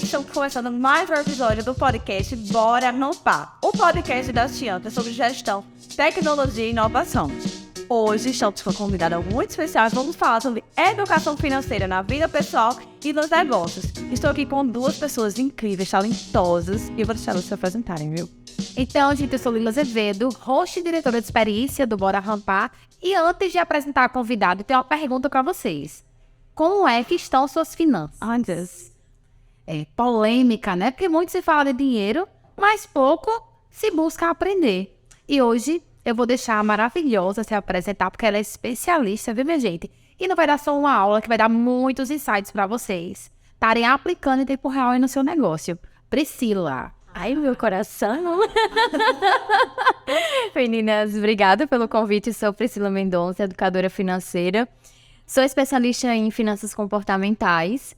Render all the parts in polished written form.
estamos começando mais um episódio do podcast Bora Rampar, o podcast da Chianca sobre gestão, tecnologia e inovação. Hoje estamos com uma convidada muito especial e vamos falar sobre educação financeira na vida pessoal e nos negócios. Estou aqui com duas pessoas incríveis, talentosas, e eu vou deixar elas se apresentarem, viu? Então, gente, eu sou Lila Azevedo, host e diretora de experiência do Bora Rampar. E antes de apresentar a convidada, eu tenho uma pergunta para vocês. Como é que estão suas finanças? Antes. É polêmica, né? Porque muito se fala de dinheiro, mas pouco se busca aprender. E hoje eu vou deixar a maravilhosa se apresentar, porque ela é especialista, viu, minha gente? E não vai dar só uma aula, que vai dar muitos insights para vocês estarem aplicando em tempo real aí no seu negócio. Priscila. Ai, meu coração. Meninas, obrigada pelo convite. Sou Priscila Mendonça, educadora financeira. Sou especialista em finanças comportamentais.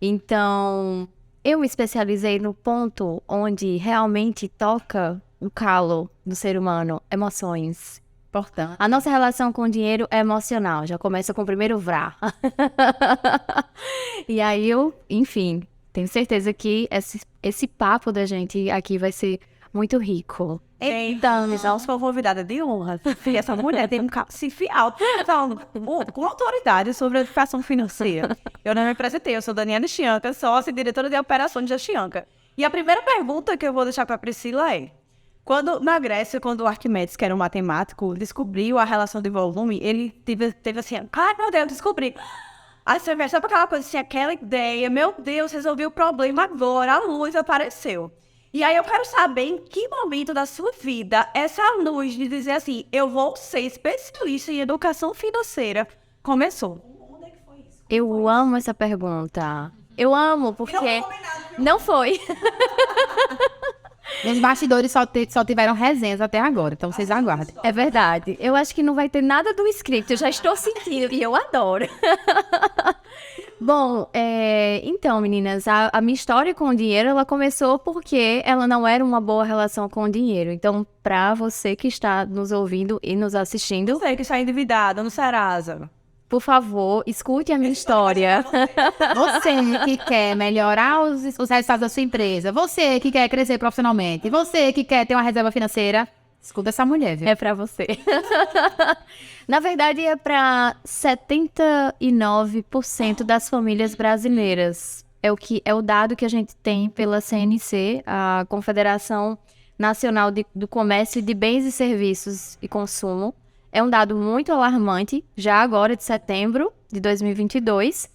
Então, eu me especializei no ponto onde realmente toca o calo do ser humano, emoções. Importante. A nossa relação com o dinheiro é emocional, já começa com o primeiro vrá. E aí enfim, tenho certeza que esse papo da gente aqui vai ser muito rico. Então, estamos com a convidada de honra. Essa mulher tem um cacife alto com autoridade sobre a educação financeira. Eu não me apresentei, eu sou Daniela Chianca, sócia e diretora de operações da Chianca. E a primeira pergunta que eu vou deixar para a Priscila é: na Grécia, quando o Arquimedes, que era um matemático, descobriu a relação de volume, ele teve assim, ai meu Deus, descobri. Aí você vê, sabe aquela coisa assim, aquela ideia, meu Deus, resolvi o problema agora, a luz apareceu. E aí eu quero saber em que momento da sua vida essa luz de dizer assim, eu vou ser especialista em educação financeira, começou. Onde é que foi isso? Eu amo essa pergunta. Eu amo, porque não foi. Os bastidores só tiveram resenhas até agora, então vocês aguardem. É verdade. Eu acho que não vai ter nada do script, eu já estou sentindo e eu adoro. Bom, então, meninas, a minha história com o dinheiro, ela começou porque ela não era uma boa relação com o dinheiro. Então, para você que está nos ouvindo e nos assistindo... Você que está endividada no Serasa. Por favor, escute a minha história. Você que quer melhorar os resultados da sua empresa, você que quer crescer profissionalmente, você que quer ter uma reserva financeira, escuta essa mulher, viu? É pra você. Na verdade, é para 79% das famílias brasileiras. É o dado que a gente tem pela CNC, a Confederação Nacional do Comércio de Bens e Serviços e Consumo. É um dado muito alarmante, já agora de setembro de 2022.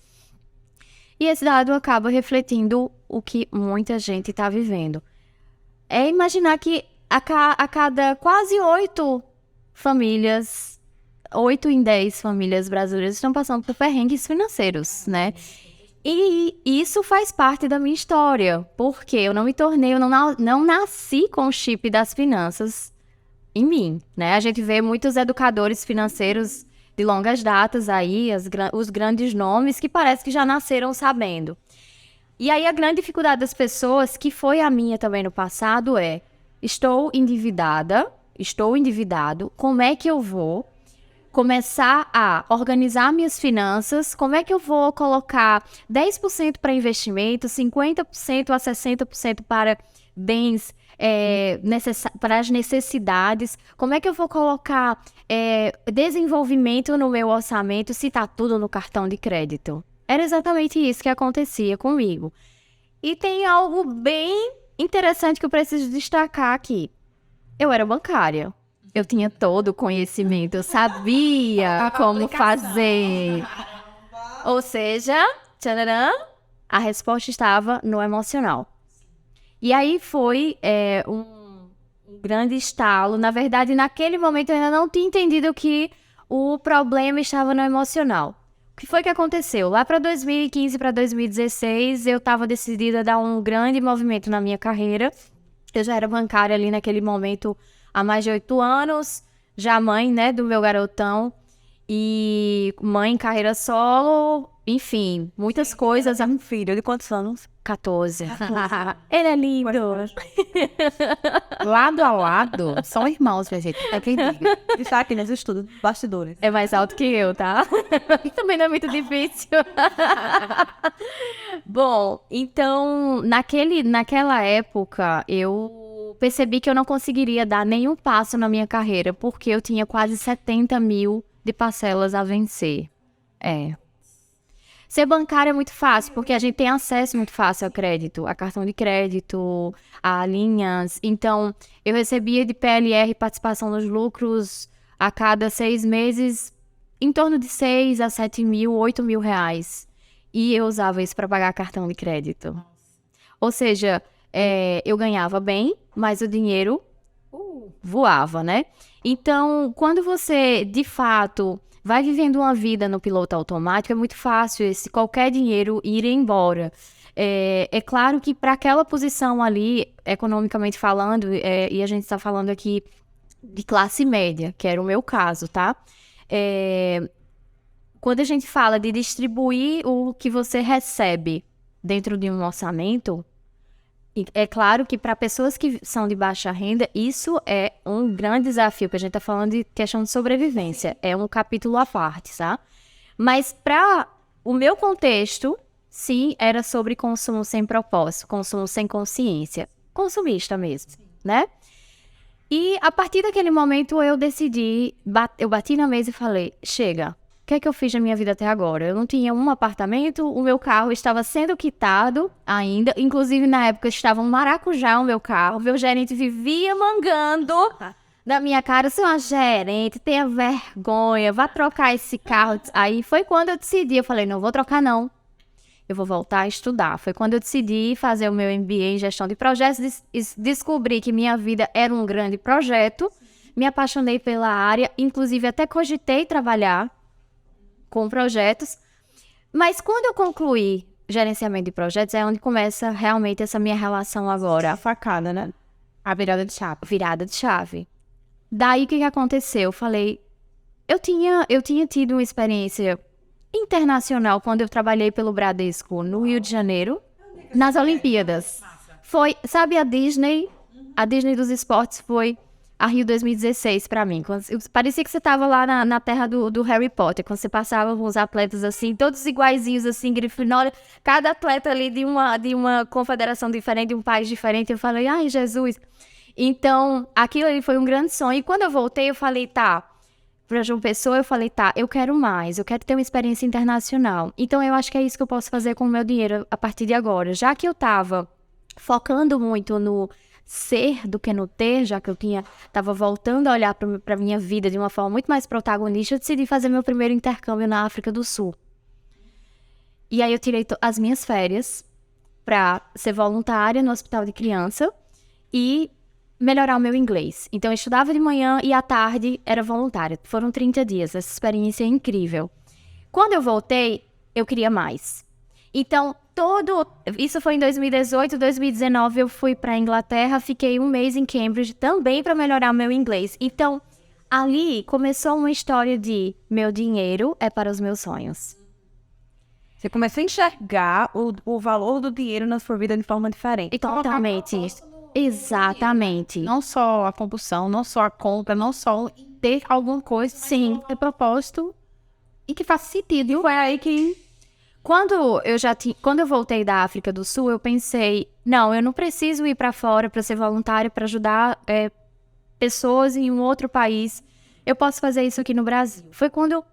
E esse dado acaba refletindo o que muita gente está vivendo. É imaginar que a cada quase 8 em 10 famílias brasileiras estão passando por perrengues financeiros, né? E isso faz parte da minha história, porque eu não nasci com o chip das finanças em mim, né? A gente vê muitos educadores financeiros de longas datas aí, os grandes nomes, que parece que já nasceram sabendo. E aí a grande dificuldade das pessoas, que foi a minha também no passado, é: estou endividado, como é que eu vou começar a organizar minhas finanças? Como é que eu vou colocar 10% para investimento, 50% a 60% para bens para as necessidades? Como é que eu vou colocar desenvolvimento no meu orçamento se está tudo no cartão de crédito? Era exatamente isso que acontecia comigo. E tem algo bem interessante que eu preciso destacar aqui. Eu era bancária. Eu tinha todo o conhecimento, eu sabia como fazer. Ou seja, tchanarã, a resposta estava no emocional. E aí foi um grande estalo. Na verdade, naquele momento eu ainda não tinha entendido que o problema estava no emocional. O que foi que aconteceu? Lá para 2015, para 2016, eu estava decidida a dar um grande movimento na minha carreira. Eu já era bancária ali naquele momento há mais de 8 anos, já mãe, né, do meu garotão. E mãe, carreira solo, enfim, muitas coisas. Um filho de quantos anos? 14. Ele é lindo. Lado a lado, são irmãos, minha gente. É quem diga. Está aqui nos estudos, bastidores. É mais alto que eu, tá? Também não é muito difícil. Bom, então, naquela época, eu percebi que eu não conseguiria dar nenhum passo na minha carreira, porque eu tinha quase 70 mil de parcelas a vencer. Ser bancário é muito fácil, porque a gente tem acesso muito fácil a crédito, a cartão de crédito, a linhas. Então, eu recebia de PLR participação nos lucros a cada 6 meses, em torno de 6 a 7 mil, 8 mil reais. E eu usava isso para pagar cartão de crédito. Ou seja, eu ganhava bem, mas o dinheiro voava, né? Então, quando você, de fato, vai vivendo uma vida no piloto automático, é muito fácil qualquer dinheiro ir embora. É claro que para aquela posição ali, economicamente falando, e a gente está falando aqui de classe média, que era o meu caso, tá? Quando a gente fala de distribuir o que você recebe dentro de um orçamento, é claro que para pessoas que são de baixa renda, isso é um grande desafio, porque a gente está falando de questão de sobrevivência. É um capítulo à parte, tá? Mas para o meu contexto, sim, era sobre consumo sem propósito, consumo sem consciência. Consumista mesmo, né? E a partir daquele momento eu decidi, eu bati na mesa e falei, chega. O que é que eu fiz na minha vida até agora? Eu não tinha um apartamento, o meu carro estava sendo quitado ainda. Inclusive, na época, estava um maracujá o meu carro. Meu gerente vivia mangando da minha cara. Você é uma gerente, tenha vergonha, vá trocar esse carro. Aí foi quando eu decidi, eu falei, não vou trocar não. Eu vou voltar a estudar. Foi quando eu decidi fazer o meu MBA em gestão de projetos. Descobri que minha vida era um grande projeto. Me apaixonei pela área, inclusive até cogitei trabalhar com projetos, mas quando eu concluí gerenciamento de projetos, é onde começa realmente essa minha relação agora. A facada, né? A virada de chave. Virada de chave. Daí, o que aconteceu? Eu falei, eu tinha tido uma experiência internacional quando eu trabalhei pelo Bradesco no Rio de Janeiro, nas Olimpíadas. Foi, sabe a Disney dos esportes foi a Rio 2016 pra mim. Parecia que você tava lá na terra do Harry Potter, quando você passava com os atletas assim, todos iguaizinhos assim, Grifinória, cada atleta ali de uma confederação diferente, de um país diferente. Eu falei, ai, Jesus. Então, aquilo ali foi um grande sonho. E quando eu voltei, eu falei, tá, pra João Pessoa, eu falei, tá, eu quero mais, eu quero ter uma experiência internacional. Então, eu acho que é isso que eu posso fazer com o meu dinheiro a partir de agora. Já que eu tava focando muito no ser do que no ter, já que eu estava voltando a olhar para a minha vida de uma forma muito mais protagonista, eu decidi fazer meu primeiro intercâmbio na África do Sul. E aí eu tirei as minhas férias para ser voluntária no hospital de criança e melhorar o meu inglês. Então eu estudava de manhã e à tarde era voluntária. Foram 30 dias, essa experiência é incrível. Quando eu voltei, eu queria mais. Então, isso foi em 2018, 2019 eu fui para a Inglaterra, fiquei um mês em Cambridge também para melhorar meu inglês. Então, ali começou uma história de meu dinheiro é para os meus sonhos. Você começou a enxergar o valor do dinheiro na sua vida de forma diferente. E totalmente isso. Exatamente. Não só a compulsão, não só a compra, não só ter alguma coisa, sim, ter propósito e que faça sentido. E foi aí que... Quando eu voltei da África do Sul, eu pensei, não, eu não preciso ir para fora para ser voluntária, para ajudar pessoas em um outro país. Eu posso fazer isso aqui no Brasil. Foi quando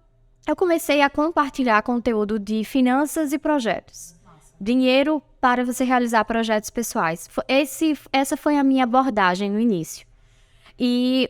eu comecei a compartilhar conteúdo de finanças e projetos. Dinheiro para você realizar projetos pessoais. Essa foi a minha abordagem no início. E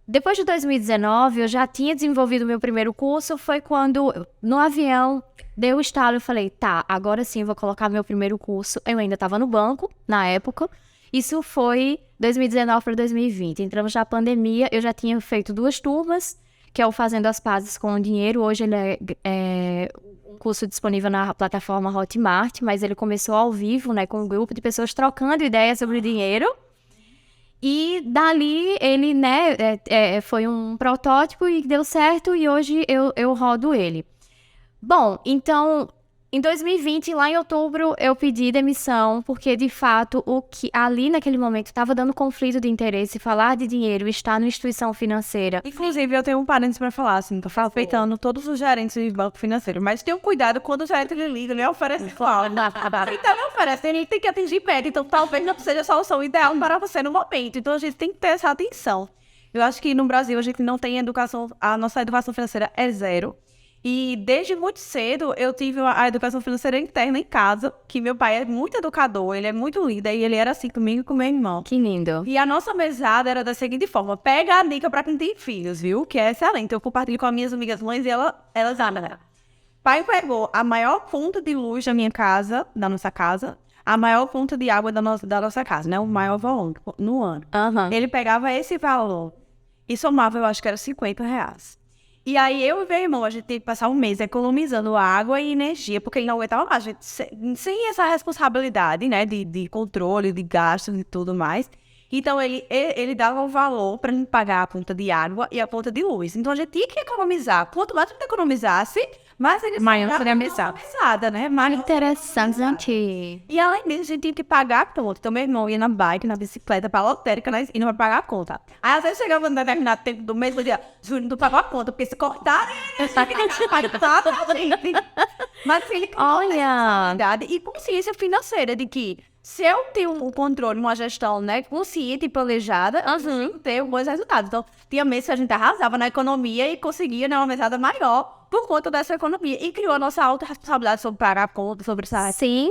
depois de 2019, eu já tinha desenvolvido o meu primeiro curso. Foi quando, no avião, deu o estalo. Eu falei, tá, agora sim eu vou colocar meu primeiro curso. Eu ainda estava no banco, na época. Isso foi 2019 para 2020. Entramos na pandemia, eu já tinha feito 2 turmas, que é o Fazendo as Pazes com o Dinheiro. Hoje ele é um curso disponível na plataforma Hotmart, mas ele começou ao vivo, né, com um grupo de pessoas trocando ideias sobre dinheiro. E dali ele, né, foi um protótipo e deu certo e hoje eu rodo ele. Bom, então, em 2020, lá em outubro, eu pedi demissão, porque, de fato, o que ali naquele momento estava dando conflito de interesse, falar de dinheiro, estar numa instituição financeira. Inclusive, eu tenho um parênteses pra falar, assim, tô respeitando todos os gerentes de banco financeiro, mas tenham cuidado quando o gerente lhe liga, ele oferece algo. Então, ele oferece, ele tem que atingir meta, então talvez não seja a solução ideal para você no momento. Então, a gente tem que ter essa atenção. Eu acho que no Brasil a gente não tem educação, a nossa educação financeira é zero. E desde muito cedo eu tive a educação financeira interna em casa, que meu pai é muito educador, ele é muito líder e ele era assim comigo e com meu irmão. Que lindo. E a nossa mesada era da seguinte forma: pega a dica pra quem tem filhos, viu? Que é excelente. Eu compartilho com as minhas amigas mães e elas amam. Pai pegou a maior fonte de luz da minha casa, da nossa casa, a maior fonte de água da nossa casa, né? O maior volume no ano. Aham. Ele pegava esse valor e somava, eu acho que era R$50. E aí eu e meu irmão, a gente teve que passar um mês economizando água e energia, porque ele não aguentava mais, a gente, sem essa responsabilidade, né, de controle, de gastos e tudo mais. Então ele dava um valor para gente pagar a conta de água e a conta de luz. Então a gente tinha que economizar. Quanto mais a gente economizasse, mais ele Maior seria a mesada, né? Mais Interessante. e além disso, a gente tinha que pagar a conta. Então, meu irmão ia na bike, na bicicleta, pra lotérica, né, e não vai pagar a conta. Aí, às vezes, chegava um determinado tempo do mês, eu dizia, Júnior, tu pagou a conta, porque se cortar, a gente. Mas ele Olha. e consciência financeira de que se eu tenho um controle, uma gestão, né, consciente e planejada, eu tenho bons resultados. Então, tinha meses que a gente arrasava na economia e conseguia, né, uma mesada maior por conta dessa economia. E criou a nossa autorresponsabilidade sobre pagar a conta, sobre Sim.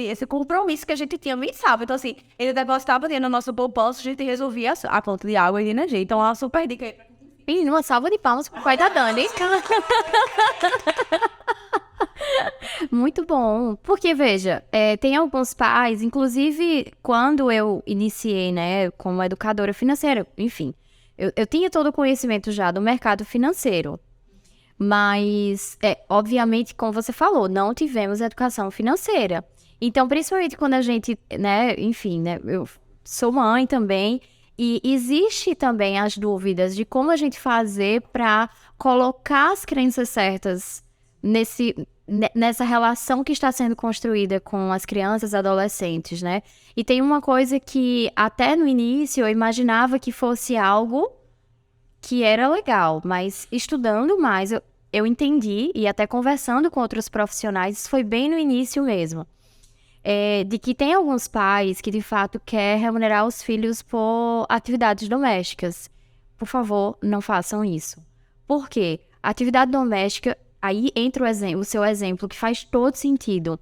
esse compromisso que a gente tinha mensal. Então, assim, ele depositava dinheiro no nosso poupança, a gente resolvia a conta de água e de energia. Então, é uma super dica aí. Menina, uma salva de palmas pro pai da Dani. Muito bom. Porque, veja, tem alguns pais, inclusive quando eu iniciei, né, como educadora financeira, enfim, eu tinha todo o conhecimento já do mercado financeiro. Mas, obviamente, como você falou, não tivemos educação financeira. Então, principalmente quando a gente, né, enfim, né, eu sou mãe também, e existe também as dúvidas de como a gente fazer para colocar as crenças certas nessa relação que está sendo construída com as crianças e adolescentes, né? E tem uma coisa que até no início eu imaginava que fosse algo que era legal, mas estudando mais eu entendi, e até conversando com outros profissionais, isso foi bem no início mesmo, de que tem alguns pais que de fato querem remunerar os filhos por atividades domésticas. Por favor, não façam isso. Por quê? A atividade doméstica, aí entra o seu exemplo, que faz todo sentido.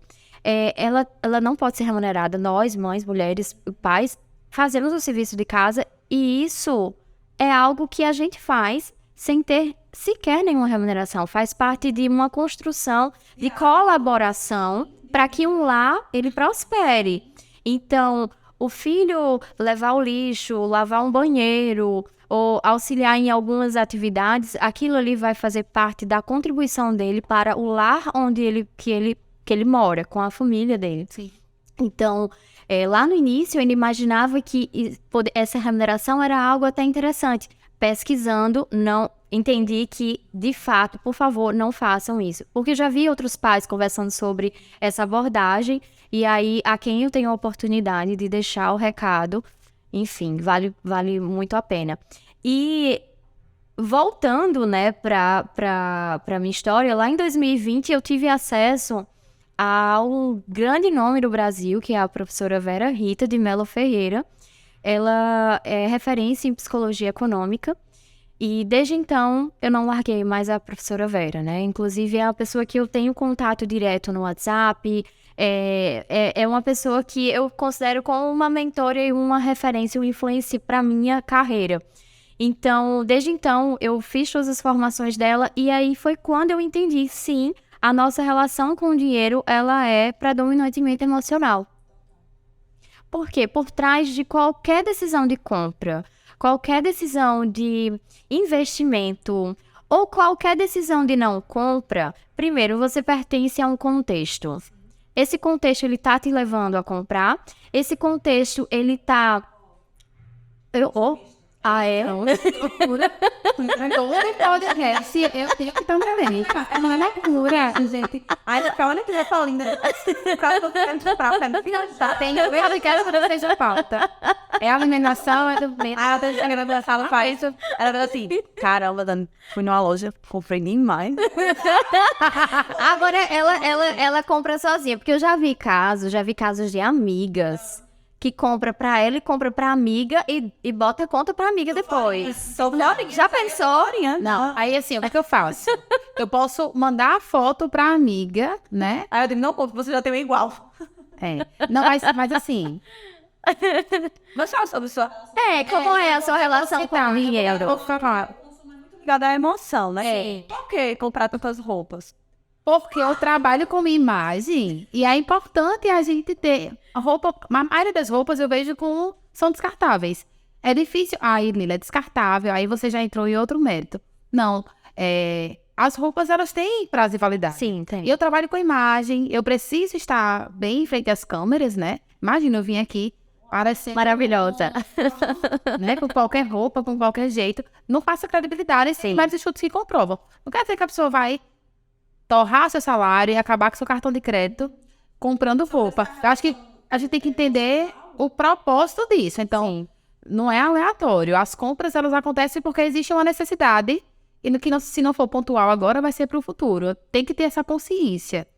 Ela não pode ser remunerada. Nós, mães, mulheres, pais, fazemos o serviço de casa e isso é algo que a gente faz sem ter sequer nenhuma remuneração. Faz parte de uma construção de colaboração para que um lar, ele prospere. Então, o filho levar o lixo, lavar um banheiro ou auxiliar em algumas atividades, aquilo ali vai fazer parte da contribuição dele para o lar onde que ele mora, com a família dele. Sim. Então, lá no início, ele imaginava que essa remuneração era algo até interessante. Pesquisando, não entendi que, de fato, por favor, não façam isso. Porque já vi outros pais conversando sobre essa abordagem, e aí, a quem eu tenho a oportunidade de deixar o recado, enfim, vale muito a pena. E voltando, né, para minha história, lá em 2020 eu tive acesso a um grande nome do Brasil, que é a professora Vera Rita de Mello Ferreira. Ela é referência em psicologia econômica e desde então eu não larguei mais a professora Vera, né? Inclusive é a pessoa que eu tenho contato direto no WhatsApp, é uma pessoa que eu considero como uma mentora e uma referência, uma influência para minha carreira. Então, desde então, eu fiz todas as formações dela e aí foi quando eu entendi, sim, a nossa relação com o dinheiro, ela é predominantemente emocional. Por quê? Por trás de qualquer decisão de compra, qualquer decisão de investimento ou qualquer decisão de não compra, primeiro você pertence a um contexto. Esse contexto, ele tá te levando a comprar, esse contexto, ele tá Ah, é? Loucura. Todo podcast, eu tenho que também. É uma loucura, gente. Ai, fica olha que já falando ainda. Tem que ver, eu quero que não seja pauta. É a alimentação, é do bem. Aí ela tá chegando na sala, faz. Ela fala assim: caramba, Dani, fui numa loja, comprei demais. Agora ela compra sozinha, porque eu já vi casos de amigas que compra pra ela e compra pra amiga e bota conta pra amiga depois. Já pensou? Não, aí assim, o que eu faço? Eu posso mandar a foto pra amiga, né? Aí eu digo: não, pô, você já tem um igual. É. Não, mas assim... Mas fala sobre sua. Como é a sua relação com o dinheiro? Ligada à emoção, né? É. Por que comprar tantas roupas? Porque eu trabalho com minha imagem e é importante a gente ter a roupa. A maioria das roupas eu vejo como são descartáveis. É difícil. Aí, Lila, é descartável. Aí você já entrou em outro mérito. Não. As roupas, elas têm prazo de validade. Sim, tem. E eu trabalho com imagem. Eu preciso estar bem em frente às câmeras, né? Imagina, eu vim aqui parecendo... Maravilhosa. Né? Com qualquer roupa, com qualquer jeito. Não faça credibilidade. Sim. Mas estudos que comprovam. Não quer dizer que a pessoa vai torrar seu salário e acabar com seu cartão de crédito comprando roupa. Eu acho que a gente tem que entender o propósito disso. Então, não é aleatório. As compras, elas acontecem porque existe uma necessidade e no que não, se não for pontual agora, vai ser para o futuro. Tem que ter essa consciência.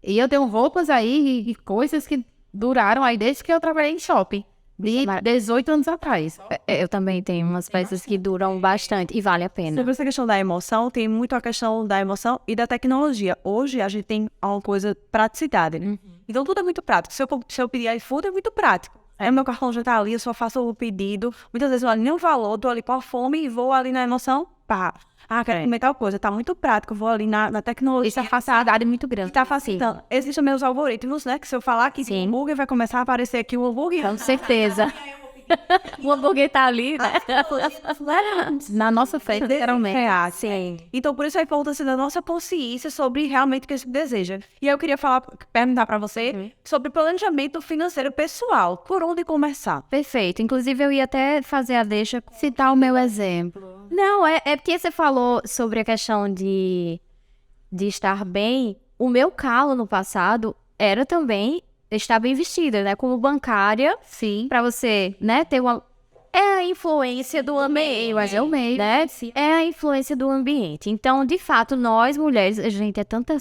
E eu tenho roupas aí e coisas que duraram aí desde que eu trabalhei em shopping. De 18 anos atrás. Eu também tenho umas peças que duram bastante e vale a pena. Sobre essa questão da emoção, tem muito a questão da emoção e da tecnologia. Hoje, a gente tem uma coisa, praticidade, né? Então, tudo é muito prático. Se eu pedir iFood, é muito prático. Aí, o meu cartão já tá ali, eu só faço o pedido. Muitas vezes eu olho nem o valor, tô ali com a fome e vou ali na emoção, pá. Ah, quero comer tal coisa. Tá muito prático, vou ali na tecnologia. Isso é facilidade muito grande. Tá facilitando. Existem também os algoritmos, né? Que se eu falar que tem hambúrguer, vai começar a aparecer aqui o hambúrguer. Com certeza. O hambúrguer tá ali, né? Na nossa frente, literalmente. Sim. Então, por isso a importância da nossa consciência sobre realmente o que a gente deseja. E aí eu queria perguntar pra você sobre planejamento financeiro pessoal. Por onde começar? Perfeito. Inclusive, eu ia até fazer a deixa. Citar o meu exemplo. Não, é porque você falou sobre a questão de estar bem. O meu calo no passado era também estar bem vestida, né? Como bancária. Sim. Pra você, né, ter uma... É a influência do ambiente, Mas eu meio. né? É a influência do ambiente. Então, de fato, nós mulheres... Gente, é tanta...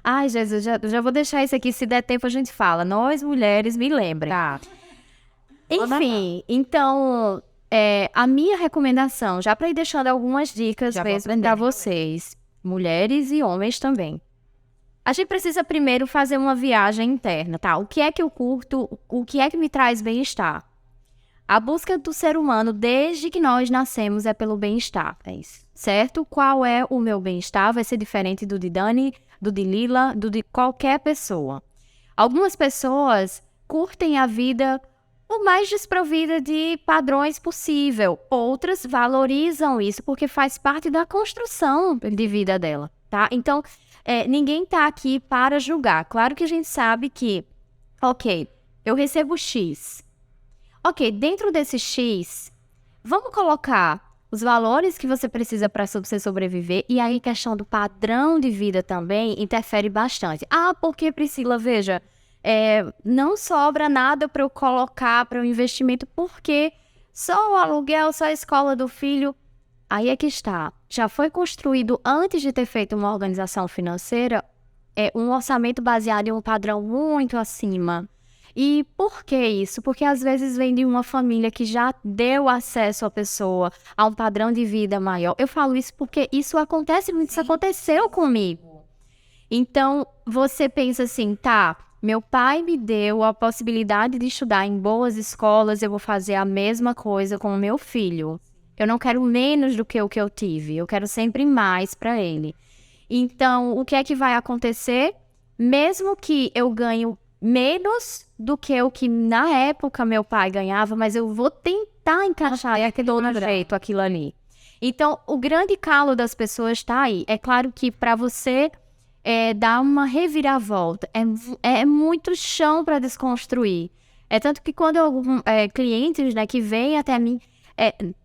Ai, Jesus, já vou deixar isso aqui. Se der tempo, a gente fala. Nós, mulheres, me lembrem. Tá. Enfim, então... a minha recomendação, já para ir deixando algumas dicas mesmo para vocês, mulheres e homens também. A gente precisa primeiro fazer uma viagem interna, tá? O que é que eu curto? O que é que me traz bem-estar? A busca do ser humano, desde que nós nascemos, é pelo bem-estar. É isso. Certo? Qual é o meu bem-estar? Vai ser diferente do de Dani, do de Lila, do de qualquer pessoa. Algumas pessoas curtem a vida o mais desprovida de padrões possível. Outras valorizam isso porque faz parte da construção de vida dela, tá? Então, ninguém tá aqui para julgar. Claro que a gente sabe que, ok, eu recebo X. Ok, dentro desse X, vamos colocar os valores que você precisa para você sobreviver. E aí, a questão do padrão de vida também interfere bastante. Ah, porque, Priscila, veja... não sobra nada para eu colocar para o investimento, porque só o aluguel, só a escola do filho. Aí é que está. Já foi construído, antes de ter feito uma organização financeira, um orçamento baseado em um padrão muito acima. E por que isso? Porque às vezes vem de uma família que já deu acesso à pessoa a um padrão de vida maior. Eu falo isso porque isso acontece muito, isso aconteceu comigo. Então, você pensa assim, tá... Meu pai me deu a possibilidade de estudar em boas escolas, eu vou fazer a mesma coisa com o meu filho. Eu não quero menos do que o que eu tive, eu quero sempre mais para ele. Então, o que é que vai acontecer? Mesmo que eu ganhe menos do que o que na época meu pai ganhava, mas eu vou tentar encaixar todo jeito aquilo ali. Então, o grande calo das pessoas está aí. É claro que para você... dar uma reviravolta. É muito chão para desconstruir. É tanto que quando clientes, né, que vêm até mim,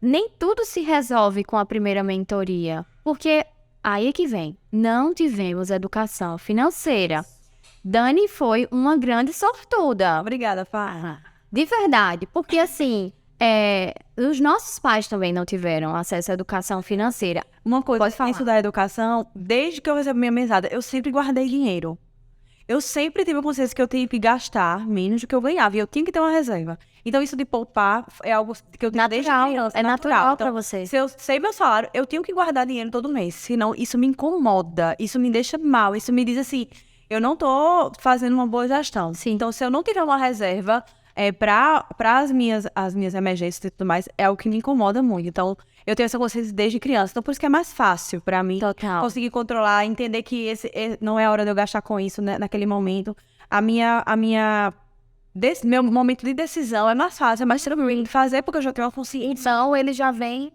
nem tudo se resolve com a primeira mentoria. Porque aí é que vem, não tivemos educação financeira. Dani foi uma grande sortuda. Obrigada, Fá. De verdade, porque assim, os nossos pais também não tiveram acesso à educação financeira. Uma coisa, Pode falar. isso da educação, desde que eu recebi minha mesada, eu sempre guardei dinheiro. Eu sempre tive a consciência que eu tinha que gastar menos do que eu ganhava. E eu tinha que ter uma reserva. Então, isso de poupar é algo que eu tenho desde criança. É natural Então, pra você. se eu sei meu salário, eu tenho que guardar dinheiro todo mês. Senão, isso me incomoda. Isso me deixa mal. Isso me diz assim, eu não tô fazendo uma boa gestão. Sim. Então, se eu não tiver uma reserva para as minhas emergências e tudo mais, é o que me incomoda muito. Então, eu tenho essa consciência desde criança. Então, por isso que é mais fácil para mim Total. conseguir controlar, entender que não é hora de eu gastar com isso, né, naquele momento. Meu momento de decisão é mais fácil, é mais tranquilo de fazer, porque eu já tenho uma consciência. Então, ele já vem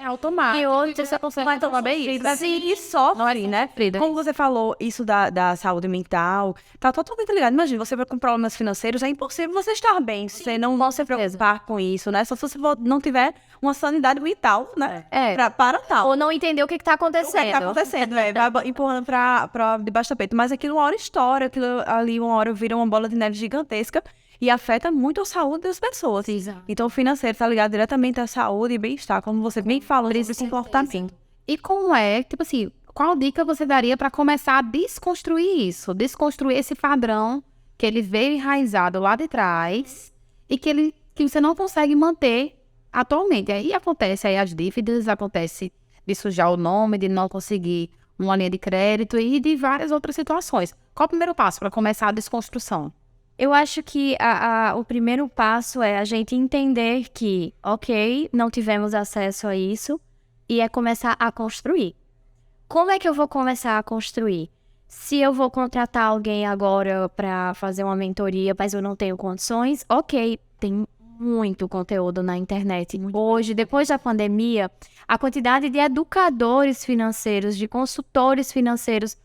automático. E hoje você consegue tomar bem isso. E sofre, né? Frida. Como você falou, isso da saúde mental, tá totalmente ligado. Imagina, você vai com problemas financeiros, é impossível você estar bem, se você não se preocupar com isso, né? Só se você não tiver uma sanidade mental, né? Para tal. Ou não entender o que tá O que acontecendo. tá acontecendo, vai empurrando pra debaixo do tapete. Mas aquilo uma hora estoura, aquilo ali uma hora vira uma bola de neve gigantesca e afeta muito a saúde das pessoas. Exato. Então o financeiro tá ligado diretamente à saúde e bem-estar, como você bem falou, esse comportamento. E como tipo assim, qual dica você daria para começar a desconstruir isso? Desconstruir esse padrão que ele veio enraizado lá de trás e que você não consegue manter atualmente. Aí acontece as dívidas, acontece de sujar o nome, de não conseguir uma linha de crédito e de várias outras situações. Qual o primeiro passo para começar a desconstrução? Eu acho que o primeiro passo é a gente entender que, ok, não tivemos acesso a isso, e é começar a construir. Como é que eu vou começar a construir? Se eu vou contratar alguém agora para fazer uma mentoria, mas eu não tenho condições, ok, tem muito conteúdo na internet. Hoje, depois da pandemia, a quantidade de educadores financeiros, de consultores financeiros,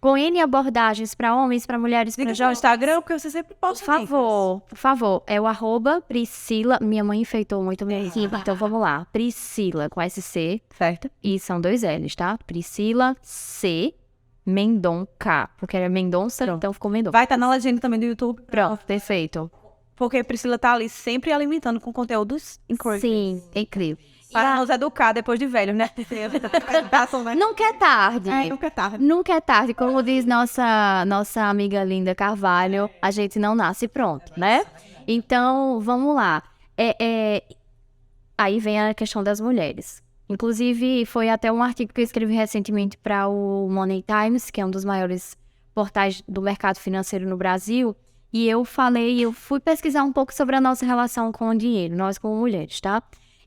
com N abordagens para homens, para mulheres, para Diga no jovens. Instagram, porque você sempre posta Por favor, é o @Priscila, minha mãe enfeitou muito minha então vamos lá, Priscila, com SC, certo? E são 2 L's, tá? Priscila C. Mendonça, porque era Mendonça, então ficou Mendonça. Vai estar na legenda também do YouTube. Pronto, perfeito. Porque a Priscila tá ali sempre alimentando com conteúdos incríveis. Sim, É incrível. Para nos educar depois de velho, né? nunca é tarde. Nunca é tarde. Nunca é tarde, como diz nossa amiga Linda Carvalho, a gente não nasce pronto, né? Então, vamos lá. Aí vem a questão das mulheres. Inclusive, foi até um artigo que eu escrevi recentemente para o Money Times, que é um dos maiores portais do mercado financeiro no Brasil, e eu fui pesquisar um pouco sobre a nossa relação com o dinheiro, nós como mulheres, tá?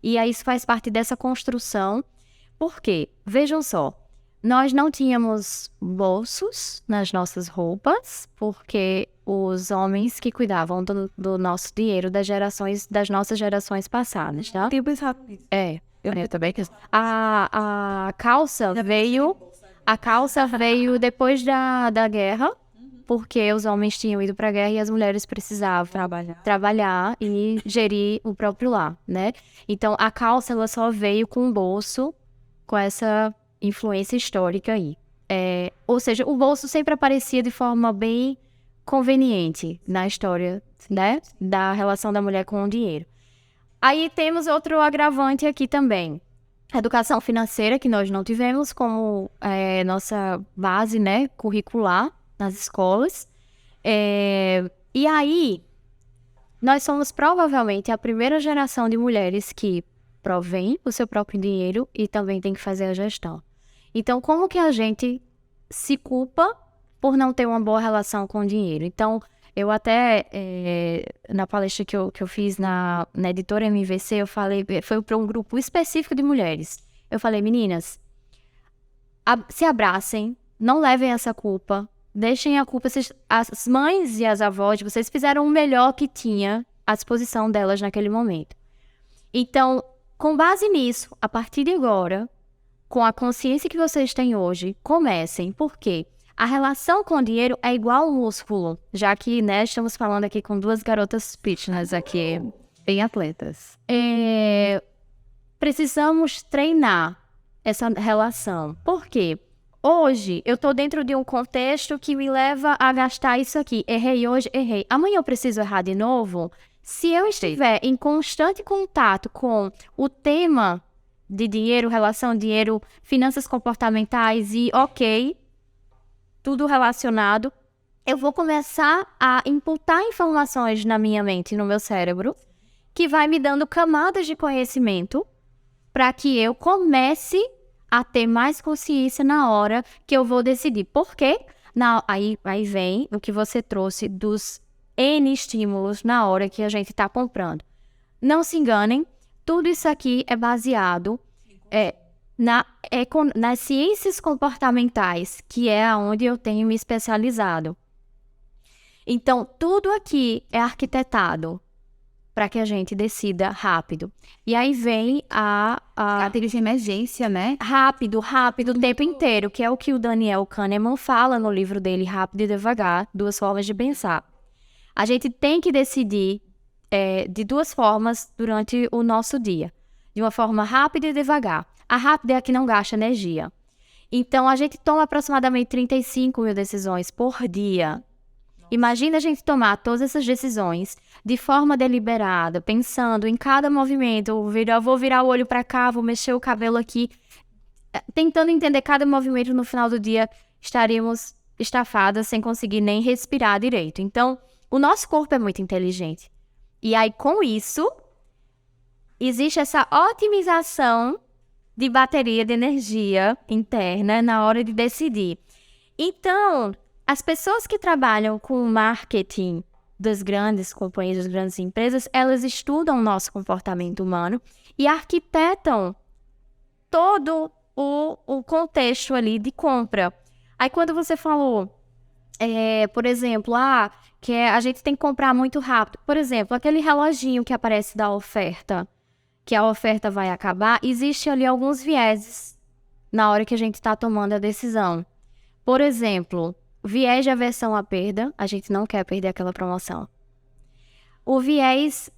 E aí isso faz parte dessa construção. Por quê? Vejam só, nós não tínhamos bolsos nas nossas roupas, porque os homens que cuidavam do nosso dinheiro das nossas gerações passadas, tá? Tenho pensado nisso. Eu também que A calça veio depois da guerra, porque os homens tinham ido para a guerra e as mulheres precisavam trabalhar e gerir o próprio lar, né? Então, a calça ela só veio com o bolso, com essa influência histórica aí. Ou seja, o bolso sempre aparecia de forma bem conveniente na história, né? Da relação da mulher com o dinheiro. Aí temos outro agravante aqui também. A educação financeira, que nós não tivemos como nossa base, né, curricular nas escolas. E aí, nós somos provavelmente a primeira geração de mulheres que provém o seu próprio dinheiro e também tem que fazer a gestão. Então, como que a gente se culpa por não ter uma boa relação com o dinheiro? Então, eu até, na palestra que eu fiz na editora MVC, eu falei, foi para um grupo específico de mulheres. Eu falei, meninas, se abracem, não levem essa culpa, deixem a culpa, as mães e as avós, vocês fizeram o melhor que tinha à disposição delas naquele momento. Então, com base nisso, a partir de agora, com a consciência que vocês têm hoje, comecem, porque A relação com o dinheiro é igual ao músculo, já que, né, estamos falando aqui com duas garotas fitness aqui, Bem atletas. Precisamos treinar essa relação. Por quê? Hoje, eu estou dentro de um contexto que me leva a gastar isso aqui. Errei hoje, errei. Amanhã eu preciso errar de novo? Se eu estiver em constante contato com o tema de dinheiro, relação dinheiro, finanças comportamentais e tudo relacionado, eu vou começar a imputar informações na minha mente, no meu cérebro, que vai me dando camadas de conhecimento para que eu comece a ter mais consciência na hora que eu vou decidir. Por quê? Aí vem o que você trouxe dos N estímulos na hora que a gente está comprando. Não se enganem, tudo isso aqui é baseado nas ciências comportamentais, que é onde eu tenho me especializado. Então, tudo aqui é arquitetado para que a gente decida rápido. E aí vem Gatilhos de emergência, né? rápido, o tempo inteiro, que é o que o Daniel Kahneman fala no livro dele, Rápido e Devagar, Duas Formas de Pensar. A gente tem que decidir de duas formas durante o nosso dia. De uma forma rápida e devagar. A rápida é a que não gasta energia. Então, a gente toma aproximadamente 35 mil decisões por dia. Imagina a gente tomar todas essas decisões de forma deliberada, pensando em cada movimento. Vou virar o olho para cá, vou mexer o cabelo aqui. Tentando entender cada movimento, no final do dia estaríamos estafadas sem conseguir nem respirar direito. Então, o nosso corpo é muito inteligente. E aí, com isso, existe essa otimização de bateria de energia interna na hora de decidir. Então, as pessoas que trabalham com o marketing das grandes companhias, das grandes empresas, elas estudam o nosso comportamento humano e arquitetam todo o contexto ali de compra. Aí quando você falou, por exemplo, que a gente tem que comprar muito rápido. Por exemplo, aquele reloginho que aparece da oferta, que a oferta vai acabar, existe ali alguns vieses na hora que a gente está tomando a decisão. Por exemplo, viés de aversão à perda, a gente não quer perder aquela promoção. O viés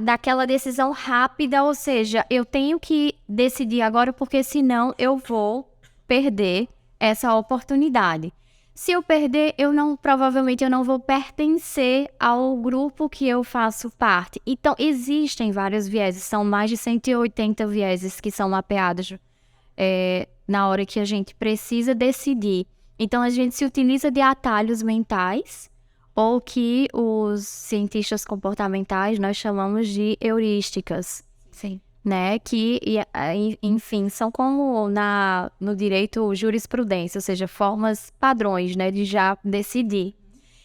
daquela decisão rápida, ou seja, eu tenho que decidir agora porque senão eu vou perder essa oportunidade. Se eu perder, provavelmente eu não vou pertencer ao grupo que eu faço parte. Então, existem vários vieses, são mais de 180 vieses que são mapeados na hora que a gente precisa decidir. Então, a gente se utiliza de atalhos mentais, ou que os cientistas comportamentais nós chamamos de heurísticas. Sim. Né? Que, enfim, são como no direito jurisprudência, ou seja, formas padrões, né, de já decidir.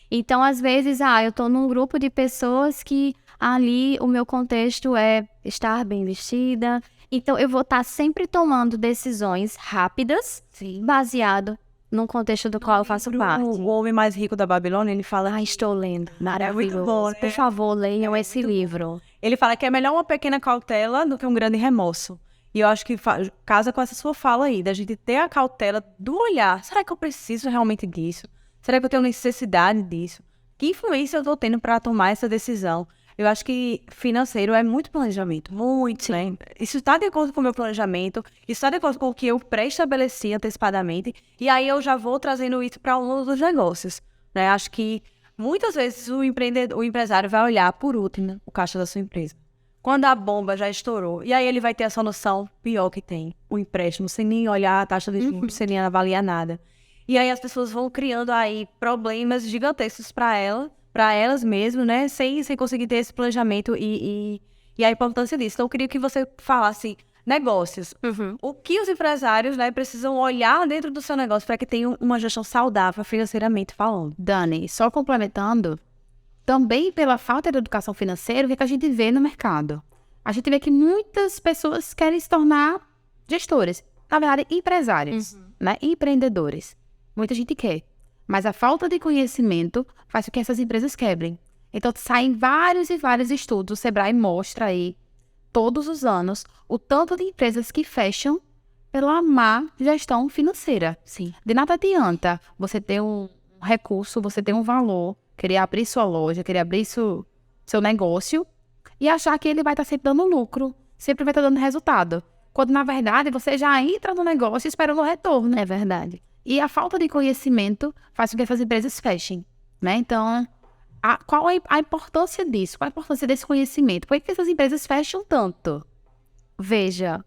Então, às vezes, eu estou num grupo de pessoas que ali o meu contexto é estar bem vestida, então eu vou estar sempre tomando decisões rápidas, Sim. baseado num contexto do qual eu faço parte. O Homem Mais Rico da Babilônia, ele fala... Estou lendo. Maravilhoso. muito bom, né? Por favor, leiam esse livro. Ele fala que é melhor uma pequena cautela do que um grande remorso. E eu acho que casa com essa sua fala aí, da gente ter a cautela do olhar. Será que eu preciso realmente disso? Será que eu tenho necessidade disso? Que influência eu estou tendo para tomar essa decisão? Eu acho que financeiro é muito planejamento, muito, né? Isso está de acordo com o meu planejamento, isso está de acordo com o que eu pré-estabeleci antecipadamente, e aí eu já vou trazendo isso para o mundo dos negócios, né? Acho que muitas vezes o empresário vai olhar por último o caixa da sua empresa. Quando a bomba já estourou, e aí ele vai ter essa noção pior que tem, o empréstimo, sem nem olhar a taxa de juros, sem nem avaliar nada. E aí as pessoas vão criando aí problemas gigantescos para elas mesmas, né? Sem conseguir ter esse planejamento e a importância disso. Então, eu queria que você falasse negócios. O que os empresários, né, precisam olhar dentro do seu negócio para que tenham uma gestão saudável financeiramente falando. Dani, só complementando, também pela falta de educação financeira, o que a gente vê no mercado? A gente vê que muitas pessoas querem se tornar gestores, na verdade, empresários, né? Empreendedores. Muita gente quer. Mas a falta de conhecimento faz com que essas empresas quebrem. Então, saem vários e vários estudos. O Sebrae mostra aí, todos os anos, o tanto de empresas que fecham pela má gestão financeira. Sim. De nada adianta você ter um recurso, você ter um valor, querer abrir sua loja, querer abrir seu negócio e achar que ele vai estar sempre dando lucro, sempre vai estar dando resultado. Quando, na verdade, você já entra no negócio esperando o retorno. É verdade. E a falta de conhecimento faz com que essas empresas fechem, né? Então, qual é a importância disso? Qual a importância desse conhecimento? Por que essas empresas fecham tanto? Veja,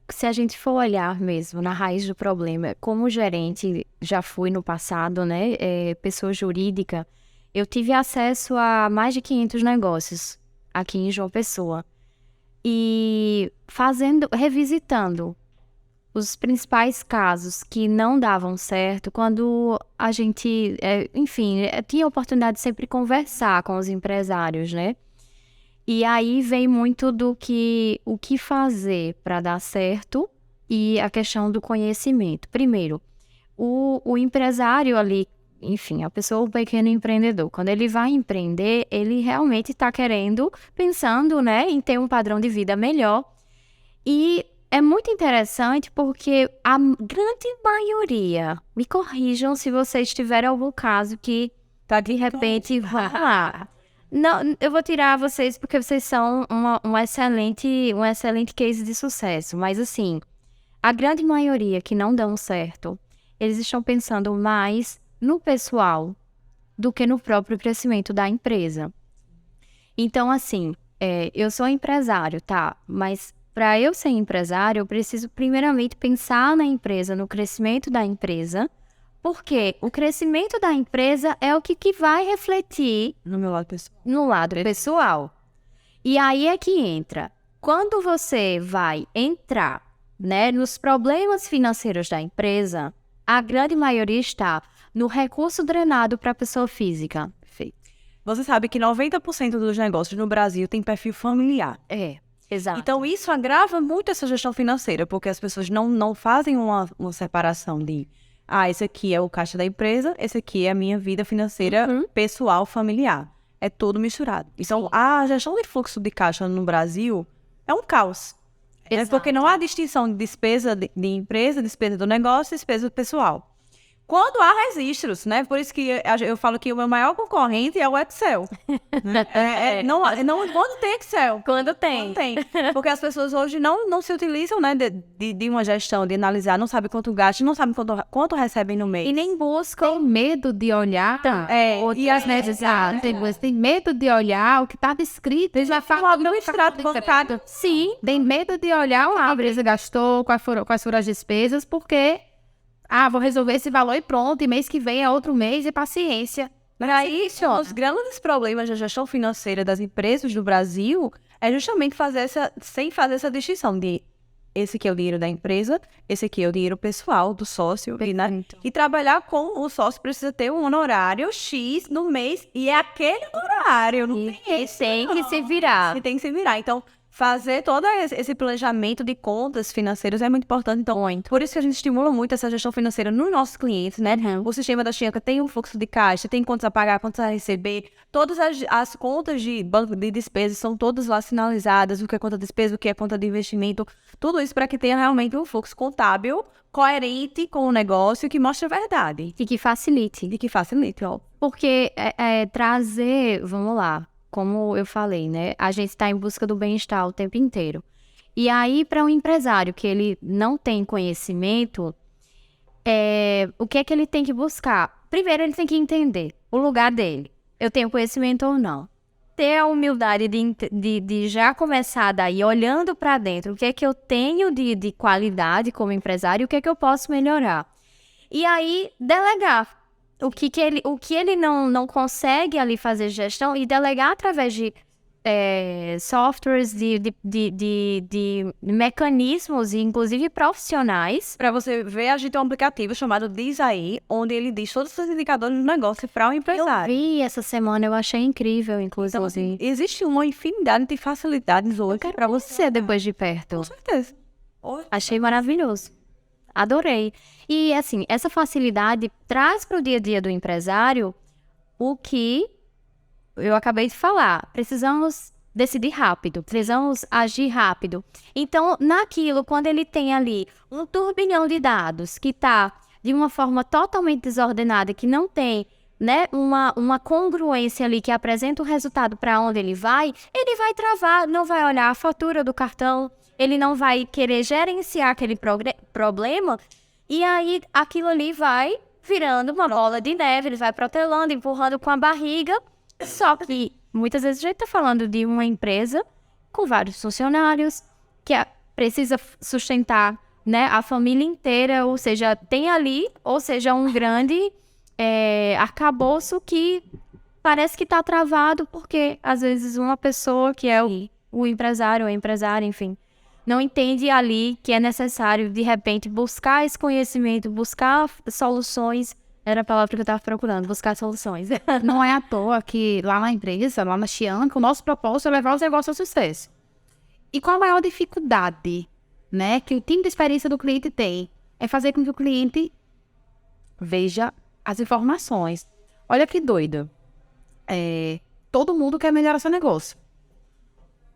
se a gente for olhar mesmo na raiz do problema, como gerente já fui no passado, né, pessoa jurídica, eu tive acesso a mais de 500 negócios aqui em João Pessoa. E revisitando os principais casos que não davam certo, quando a gente, tinha a oportunidade de sempre conversar com os empresários, né? E aí vem muito o que fazer para dar certo e a questão do conhecimento. Primeiro, o empresário ali, enfim, a pessoa, o pequeno empreendedor, quando ele vai empreender, ele realmente está pensando, né, em ter um padrão de vida melhor. E é muito interessante porque a grande maioria, me corrijam se vocês tiverem algum caso que de repente, vamos lá. Não, eu vou tirar vocês porque vocês são um excelente case de sucesso. Mas assim, a grande maioria que não dão certo, eles estão pensando mais no pessoal do que no próprio crescimento da empresa. Então, assim, eu sou empresário, tá? Mas para eu ser empresário, eu preciso primeiramente pensar na empresa, no crescimento da empresa, porque o crescimento da empresa é o que vai refletir No meu lado pessoal. no lado pessoal. E aí é que entra. Quando você vai entrar, né, nos problemas financeiros da empresa, a grande maioria está no recurso drenado para a pessoa física. Você sabe que 90% dos negócios no Brasil tem perfil familiar. Exato. Então, isso agrava muito essa gestão financeira, porque as pessoas não fazem uma separação de esse aqui é o caixa da empresa, esse aqui é a minha vida financeira pessoal, familiar. É tudo misturado. Então, a gestão de fluxo de caixa no Brasil é um caos. Porque não há distinção de despesa de empresa, despesa do negócio, despesa pessoal. Quando há registros, né? Por isso que eu falo que o meu maior concorrente é o Excel. Quando tem Excel. Quando tem. Porque as pessoas hoje não se utilizam, né, de uma gestão, de analisar, não sabem quanto gastam, não sabem quanto recebem no mês. E nem buscam. Tem medo de olhar e as necessidades. Tem medo de olhar o que está descrito. Já fala no extrato bancário. Sim. Tem medo de olhar o que a empresa gastou, quais foram as despesas, porque vou resolver esse valor e pronto, e mês que vem é outro mês e paciência. Aí, os grandes problemas da gestão financeira das empresas do Brasil é justamente sem fazer essa distinção de esse aqui é o dinheiro da empresa, esse aqui é o dinheiro pessoal do sócio, né? E trabalhar com o sócio precisa ter um honorário X no mês e é aquele honorário, não tem esse. Tem que se virar. E tem que se virar. Então, fazer todo esse planejamento de contas financeiras é muito importante. Então, por isso que a gente estimula muito essa gestão financeira nos nossos clientes, né? O sistema da Chianca tem um fluxo de caixa, tem contas a pagar, contas a receber. Todas as contas de banco de despesas são todas lá sinalizadas, o que é conta de despesa, o que é conta de investimento. Tudo isso para que tenha realmente um fluxo contábil coerente com o negócio que mostre a verdade. E que facilite. Ó. Porque trazer, vamos lá, como eu falei, né? A gente está em busca do bem-estar o tempo inteiro. E aí, para um empresário que ele não tem conhecimento, o que é que ele tem que buscar? Primeiro, ele tem que entender o lugar dele. Eu tenho conhecimento ou não? Ter a humildade de já começar daí, olhando para dentro, o que é que eu tenho de qualidade como empresário e o que é que eu posso melhorar. E aí, delegar. O que ele não consegue ali fazer gestão e delegar através de softwares, de mecanismos, inclusive profissionais. Para você ver, a gente tem um aplicativo chamado Diz Aí, onde ele diz todos os indicadores do negócio para o empresário. Eu vi essa semana, eu achei incrível, inclusive. Então, assim, existe uma infinidade de facilidades hoje para você. Depois de perto. Com certeza. Achei maravilhoso. Adorei. E, assim, essa facilidade traz para o dia a dia do empresário o que eu acabei de falar. Precisamos decidir rápido, precisamos agir rápido. Então, naquilo, quando ele tem ali um turbilhão de dados que está de uma forma totalmente desordenada, que não tem, né, uma congruência ali que apresenta o resultado para onde ele vai travar, não vai olhar a fatura do cartão, ele não vai querer gerenciar aquele problema, e aí aquilo ali vai virando uma bola de neve, ele vai protelando, empurrando com a barriga. Só que muitas vezes a gente está falando de uma empresa com vários funcionários que precisa sustentar, né, a família inteira, ou seja, tem ali, ou seja, um grande arcabouço que parece que está travado porque às vezes uma pessoa que é o empresário ou a empresária, enfim, não entende ali que é necessário, de repente, buscar esse conhecimento, buscar soluções. Era a palavra que eu estava procurando, buscar soluções. Não é à toa que lá na empresa, lá na Chianca, o nosso propósito é levar os negócios ao sucesso. E qual a maior dificuldade, né, que o time de experiência do cliente tem? É fazer com que o cliente veja as informações. Olha que doido. Todo mundo quer melhorar seu negócio.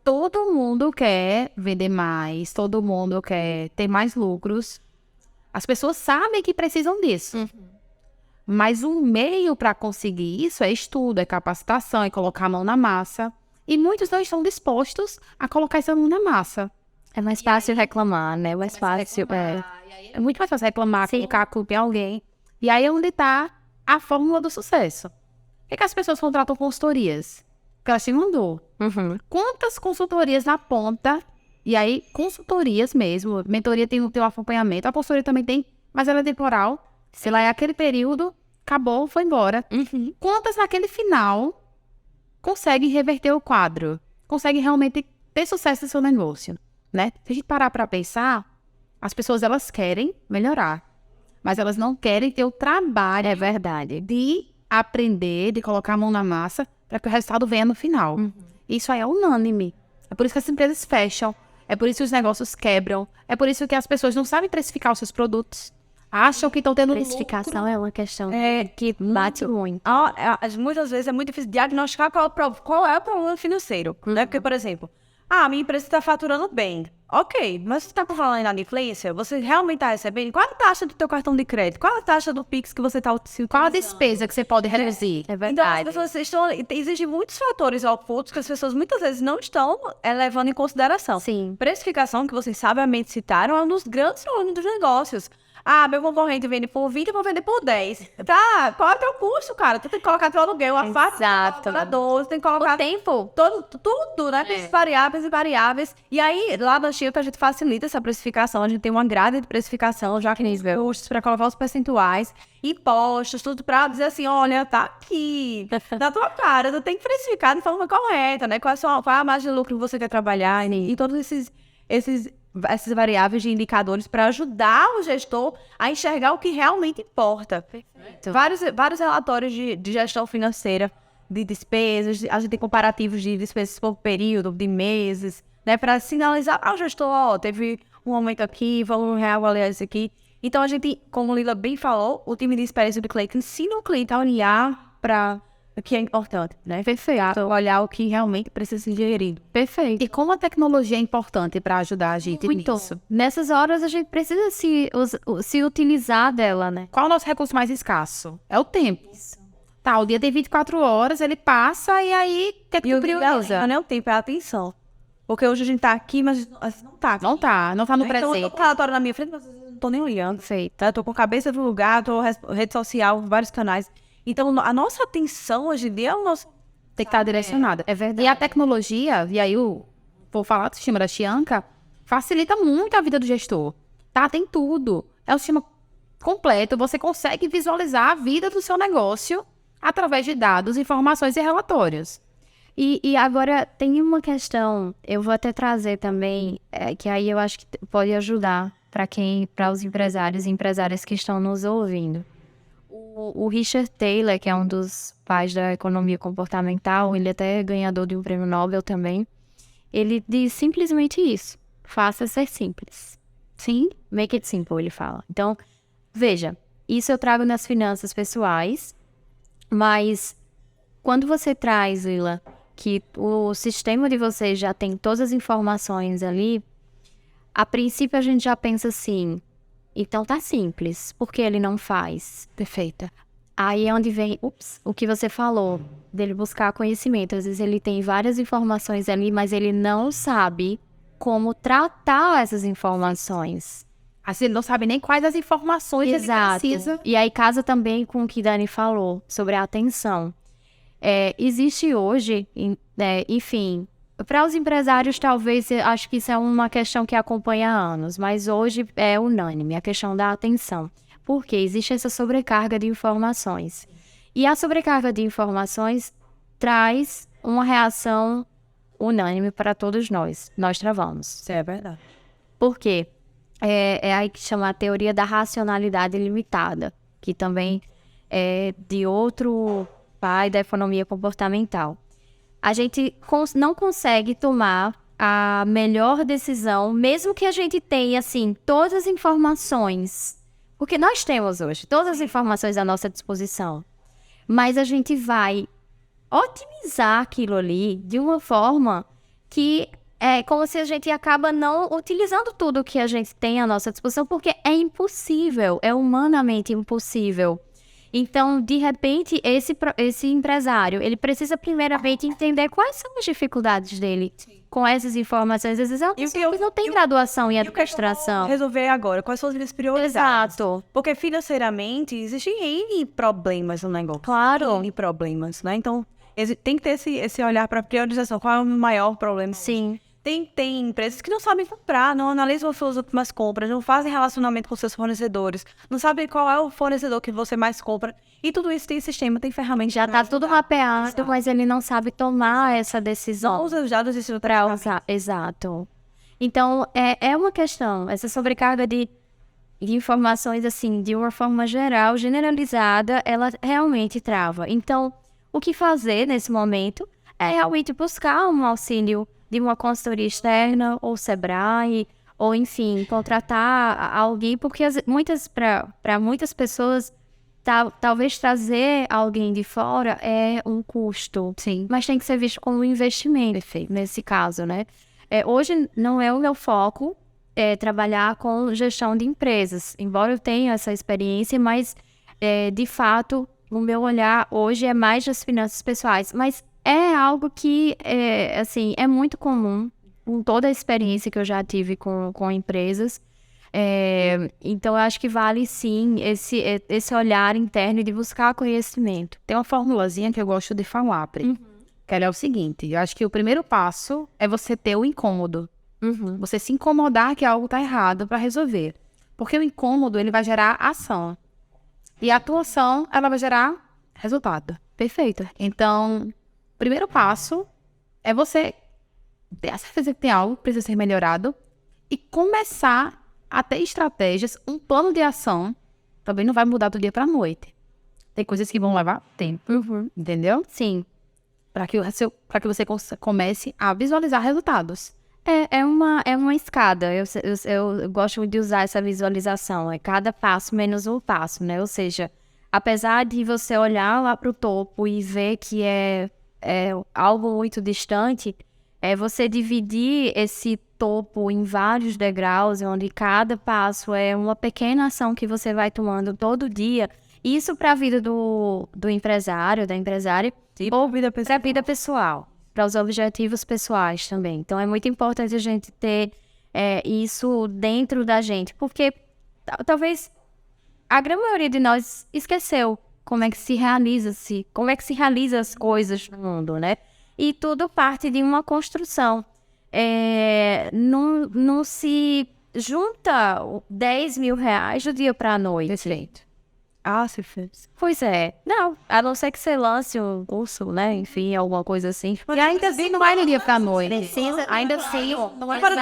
Todo mundo quer vender mais, todo mundo quer ter mais lucros. As pessoas sabem que precisam disso. Mas o meio para conseguir isso é estudo, é capacitação, é colocar a mão na massa. E muitos não estão dispostos a colocar essa mão na massa. É mais fácil reclamar, né? Mais fácil. É muito mais fácil reclamar, colocar a culpa em alguém. E aí é onde está a fórmula do sucesso. Por que as pessoas contratam consultorias? Porque elas têm uma dor. Quantas consultorias na ponta, e aí consultorias mesmo, mentoria tem um acompanhamento, a consultoria também tem, mas ela é temporal. Se lá é aquele período, acabou, foi embora. Quantas naquele final conseguem reverter o quadro? Conseguem realmente ter sucesso no seu negócio, né? Se a gente parar para pensar, as pessoas elas querem melhorar, mas elas não querem ter o trabalho, é verdade, de aprender, de colocar a mão na massa para que o resultado venha no final. Isso aí é unânime. É por isso que as empresas fecham, é por isso que os negócios quebram, é por isso que as pessoas não sabem precificar os seus produtos. Acham que estão tendo Precificação é uma questão que bate muito. Muitas vezes é muito difícil diagnosticar qual é o problema financeiro. Né? Porque, por exemplo, a minha empresa está faturando bem. Ok, mas você está falando aí na inadimplência, você realmente está recebendo? Qual a taxa do teu cartão de crédito? Qual a taxa do Pix que você está utilizando? Qual a despesa que você pode reduzir? É verdade. Então, as pessoas existem muitos fatores ocultos que as pessoas muitas vezes não estão levando em consideração. Sim. Precificação, que vocês sabiamente citaram, é um dos grandes problemas dos negócios. Meu concorrente vende por 20, eu vou vender por 10. Tá, qual é o teu custo, cara? Tu tem que colocar teu aluguel, a fatura, tu tem que colocar... O tempo. Tudo, né? Variáveis e variáveis. E aí, lá na Chianca, a gente facilita essa precificação. A gente tem uma grade de precificação, já que os custos para colocar os percentuais, impostos, tudo para dizer assim, olha, tá aqui, na tua cara, tu tem que precificar de forma correta, né? Qual é a margem de lucro que você quer trabalhar e todos essas variáveis de indicadores para ajudar o gestor a enxergar o que realmente importa. Perfeito. Vários relatórios de gestão financeira, de despesas, a gente tem comparativos de despesas por período, de meses, né, para sinalizar ao gestor, teve um aumento aqui, vamos reavaliar isso aqui. Então a gente, como o Lila bem falou, o time de experiência do cliente ensina o cliente a olhar para o que é importante, né? Perfeito. Olhar o que realmente precisa ser gerido. Perfeito. E como a tecnologia é importante para ajudar a gente nisso? Nessas horas a gente precisa se utilizar dela, né? Qual é o nosso recurso mais escasso? É o tempo. Tá, o dia tem 24 horas, ele passa e aí quer que tu prioriza. Não é o tempo, é a atenção. Porque hoje a gente tá aqui, mas a gente não tá aqui. Não tá no Então, presente. eu tô com o relatório na minha frente, mas eu não tô nem olhando. Feito. Tá? Eu tô com a cabeça no lugar, tô rede social, vários canais. Então, a nossa atenção hoje em dia é o nosso... Tem que estar direcionada. É verdade. E a tecnologia, e aí vou falar do sistema da Chianca, facilita muito a vida do gestor. Tá? Tem tudo. É um sistema completo. Você consegue visualizar a vida do seu negócio através de dados, informações e relatórios. E agora tem uma questão, eu vou até trazer também, que aí eu acho que pode ajudar para os empresários e empresárias que estão nos ouvindo. O Richard Thaler, que é um dos pais da economia comportamental, ele até é ganhador de um prêmio Nobel também, ele diz simplesmente isso: faça ser simples. Sim, make it simple, ele fala. Então, veja, isso eu trago nas finanças pessoais, mas quando você traz, Lila, que o sistema de vocês já tem todas as informações ali, a princípio a gente já pensa assim, então tá simples, por que ele não faz? Perfeita. Aí é onde vem, o que você falou, dele buscar conhecimento. Às vezes ele tem várias informações ali, mas ele não sabe como tratar essas informações. Assim, ele não sabe nem quais as informações ele precisa. E aí casa também com o que Dani falou sobre a atenção. Existe hoje, enfim, para os empresários talvez, acho que isso é uma questão que acompanha há anos, mas hoje é unânime, a questão da atenção. Porque existe essa sobrecarga de informações. E a sobrecarga de informações traz uma reação unânime para todos nós. Nós travamos. Isso é verdade. Por quê? É aí que chama a teoria da racionalidade limitada, que também é de outro pai da economia comportamental. A gente não consegue tomar a melhor decisão, mesmo que a gente tenha, assim, todas as informações, porque nós temos hoje todas as informações à nossa disposição, mas a gente vai otimizar aquilo ali de uma forma que é como se a gente acaba não utilizando tudo que a gente tem à nossa disposição, porque é impossível, é humanamente impossível. Então, de repente, esse empresário, ele precisa primeiramente entender quais são as dificuldades dele com essas informações. Às vezes, não tem graduação em administração. Resolver agora, quais são as minhas prioridades? Exato. Porque financeiramente existem N problemas no negócio. Claro. N problemas, né? Então, tem que ter esse olhar para priorização. Qual é o maior problema? Sim. Tem empresas que não sabem comprar, não analisam suas últimas compras, não fazem relacionamento com seus fornecedores, não sabem qual é o fornecedor que você mais compra. E tudo isso tem sistema, tem ferramenta. Já tá tudo mapeado, mas ele não sabe tomar essa decisão. Não usa os dados de para usar. Exato. Então, é uma questão. Essa sobrecarga de informações, assim, de uma forma geral, generalizada, ela realmente trava. Então, o que fazer nesse momento é realmente buscar um auxílio de uma consultoria externa, ou Sebrae, ou enfim, contratar alguém, porque para muitas pessoas, talvez trazer alguém de fora é um custo. Sim. Mas tem que ser visto como um investimento, nesse caso, né? Hoje não é o meu foco trabalhar com gestão de empresas, embora eu tenha essa experiência, mas de fato, o meu olhar hoje é mais das finanças pessoais, mas é algo que, assim, é muito comum, com toda a experiência que eu já tive com empresas. Então, eu acho que vale, sim, esse olhar interno de buscar conhecimento. Tem uma formulazinha que eu gosto de falar, Pri, que ela é o seguinte: eu acho que o primeiro passo é você ter o incômodo. Você se incomodar que algo está errado para resolver. Porque o incômodo, ele vai gerar ação. E a atuação, ela vai gerar resultado. Perfeito. Então, primeiro passo é você ter a certeza que tem algo que precisa ser melhorado e começar a ter estratégias, um plano de ação. Também não vai mudar do dia para a noite. Tem coisas que vão levar tempo, entendeu? Sim. Para que você comece a visualizar resultados. É uma escada. Eu gosto de usar essa visualização. É cada passo menos um passo, né? Ou seja, apesar de você olhar lá para o topo e ver que é algo muito distante, você dividir esse topo em vários degraus, onde cada passo é uma pequena ação que você vai tomando todo dia. Isso para a vida do empresário, da empresária, ou para a vida pessoal, para os objetivos pessoais também. Então, é muito importante a gente ter isso dentro da gente, porque talvez a grande maioria de nós esqueceu como é que se realiza as coisas no mundo, né? E tudo parte de uma construção. Não se junta 10 mil reais do dia para a noite. Perfeito. Ah, se fez. Pois é. Não, a não ser que você lance um curso, né? Enfim, alguma coisa assim. E ainda assim não vai do dia para a noite. Precisa, ainda assim. Não é para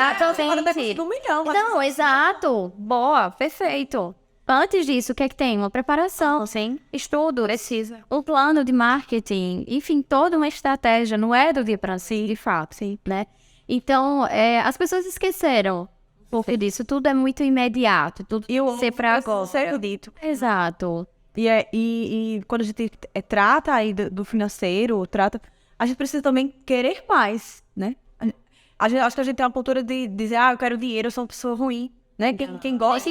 um milhão. Não, exato. Boa, perfeito. Antes disso, o que é que tem? Uma preparação, sim. Estudo. Precisa. Um plano de marketing. Enfim, toda uma estratégia. Não é do dia para si, de fato, sim, né? Então, as pessoas esqueceram. Porque disso tudo é muito imediato. Tudo ser para agora. Ser dito. Exato. E quando a gente trata aí do financeiro, a gente precisa também querer mais, né? Acho que a gente tem uma cultura de dizer, eu quero dinheiro, eu sou uma pessoa ruim, né? Quem gosta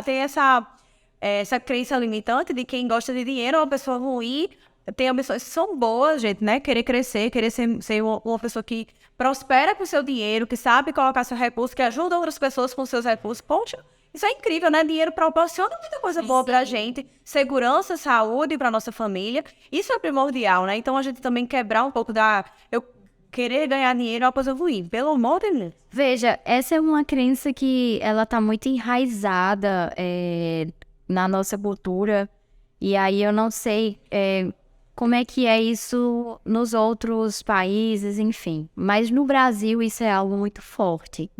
tem essa crença limitante de quem gosta de dinheiro é uma pessoa ruim. Tem pessoas que são boas, gente, né? Querer crescer, querer ser uma pessoa que prospera com o seu dinheiro, que sabe colocar seu recurso, que ajuda outras pessoas com seus recursos. Poxa, isso é incrível, né? Dinheiro proporciona muita coisa boa pra gente. Segurança, saúde pra nossa família. Isso é primordial, né? Então, a gente também quebrar um pouco eu querer ganhar dinheiro é uma coisa ruim. Pelo amor de Deus. Veja, essa é uma crença que ela tá muito enraizada na nossa cultura. E aí eu não sei como é que é isso nos outros países, enfim. Mas no Brasil isso é algo muito forte.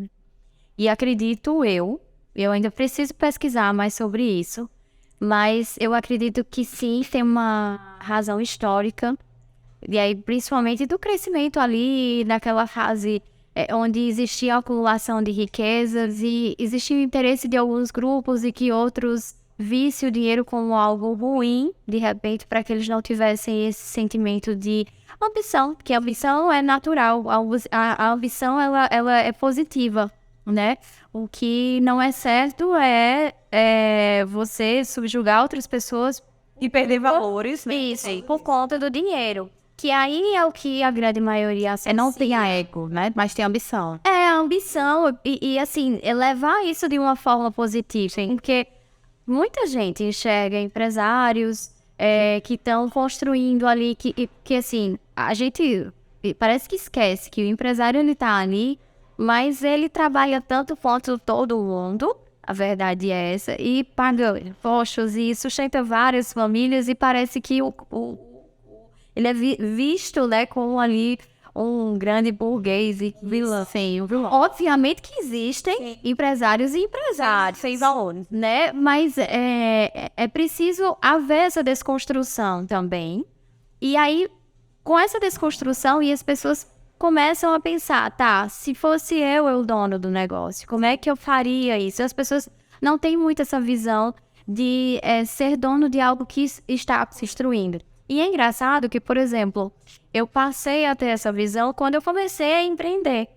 E acredito eu ainda preciso pesquisar mais sobre isso, mas eu acredito que sim, tem uma razão histórica. E aí, principalmente do crescimento ali, naquela fase onde existia a acumulação de riquezas e existia o interesse de alguns grupos e que outros vissem o dinheiro como algo ruim, de repente, para que eles não tivessem esse sentimento de ambição, porque a ambição é natural, a ambição ela é positiva, né? O que não é certo é você subjugar outras pessoas E perder valores, né? isso, por conta do dinheiro. Que aí é o que a grande maioria associa. Não tem a ego, né? Mas tem ambição. É a ambição e assim, levar isso de uma forma positiva. Sim. Porque muita gente enxerga empresários que estão construindo ali, que assim, a gente parece que esquece que o empresário ele tá ali, mas ele trabalha tanto quanto todo mundo, a verdade é essa, e paga impostos e sustenta várias famílias e parece que ele é visto, né, como ali um grande burguês e vilão. Sim, um vilão. Obviamente que existem empresários e empresários, Sem valores. né? Mas é preciso haver essa desconstrução também. E aí, com essa desconstrução, e as pessoas começam a pensar, tá, se fosse eu o dono do negócio, como é que eu faria isso? As pessoas não têm muito essa visão de ser dono de algo que está se instruindo. E é engraçado que, por exemplo, eu passei a ter essa visão quando eu comecei a empreender.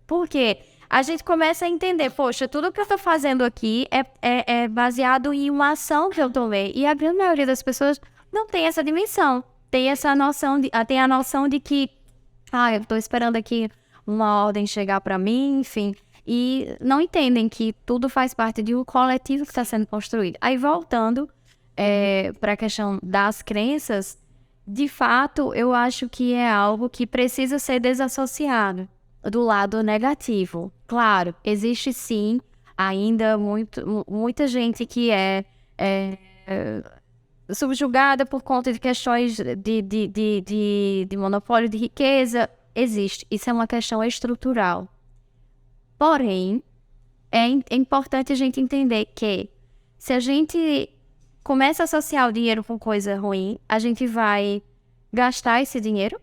Por quê? A gente começa a entender, poxa, tudo que eu estou fazendo aqui é baseado em uma ação que eu tomei. E a grande maioria das pessoas não tem essa dimensão. Tem essa noção tem a noção de que, eu estou esperando aqui uma ordem chegar para mim, enfim. E não entendem que tudo faz parte de um coletivo que está sendo construído. Aí, voltando para a questão das crenças, de fato, eu acho que é algo que precisa ser desassociado do lado negativo. Claro, existe sim ainda muita gente que é subjugada por conta de questões de monopólio de riqueza. Existe. Isso é uma questão estrutural. Porém, é importante a gente entender que se a gente começa a associar o dinheiro com coisa ruim, a gente vai gastar esse dinheiro,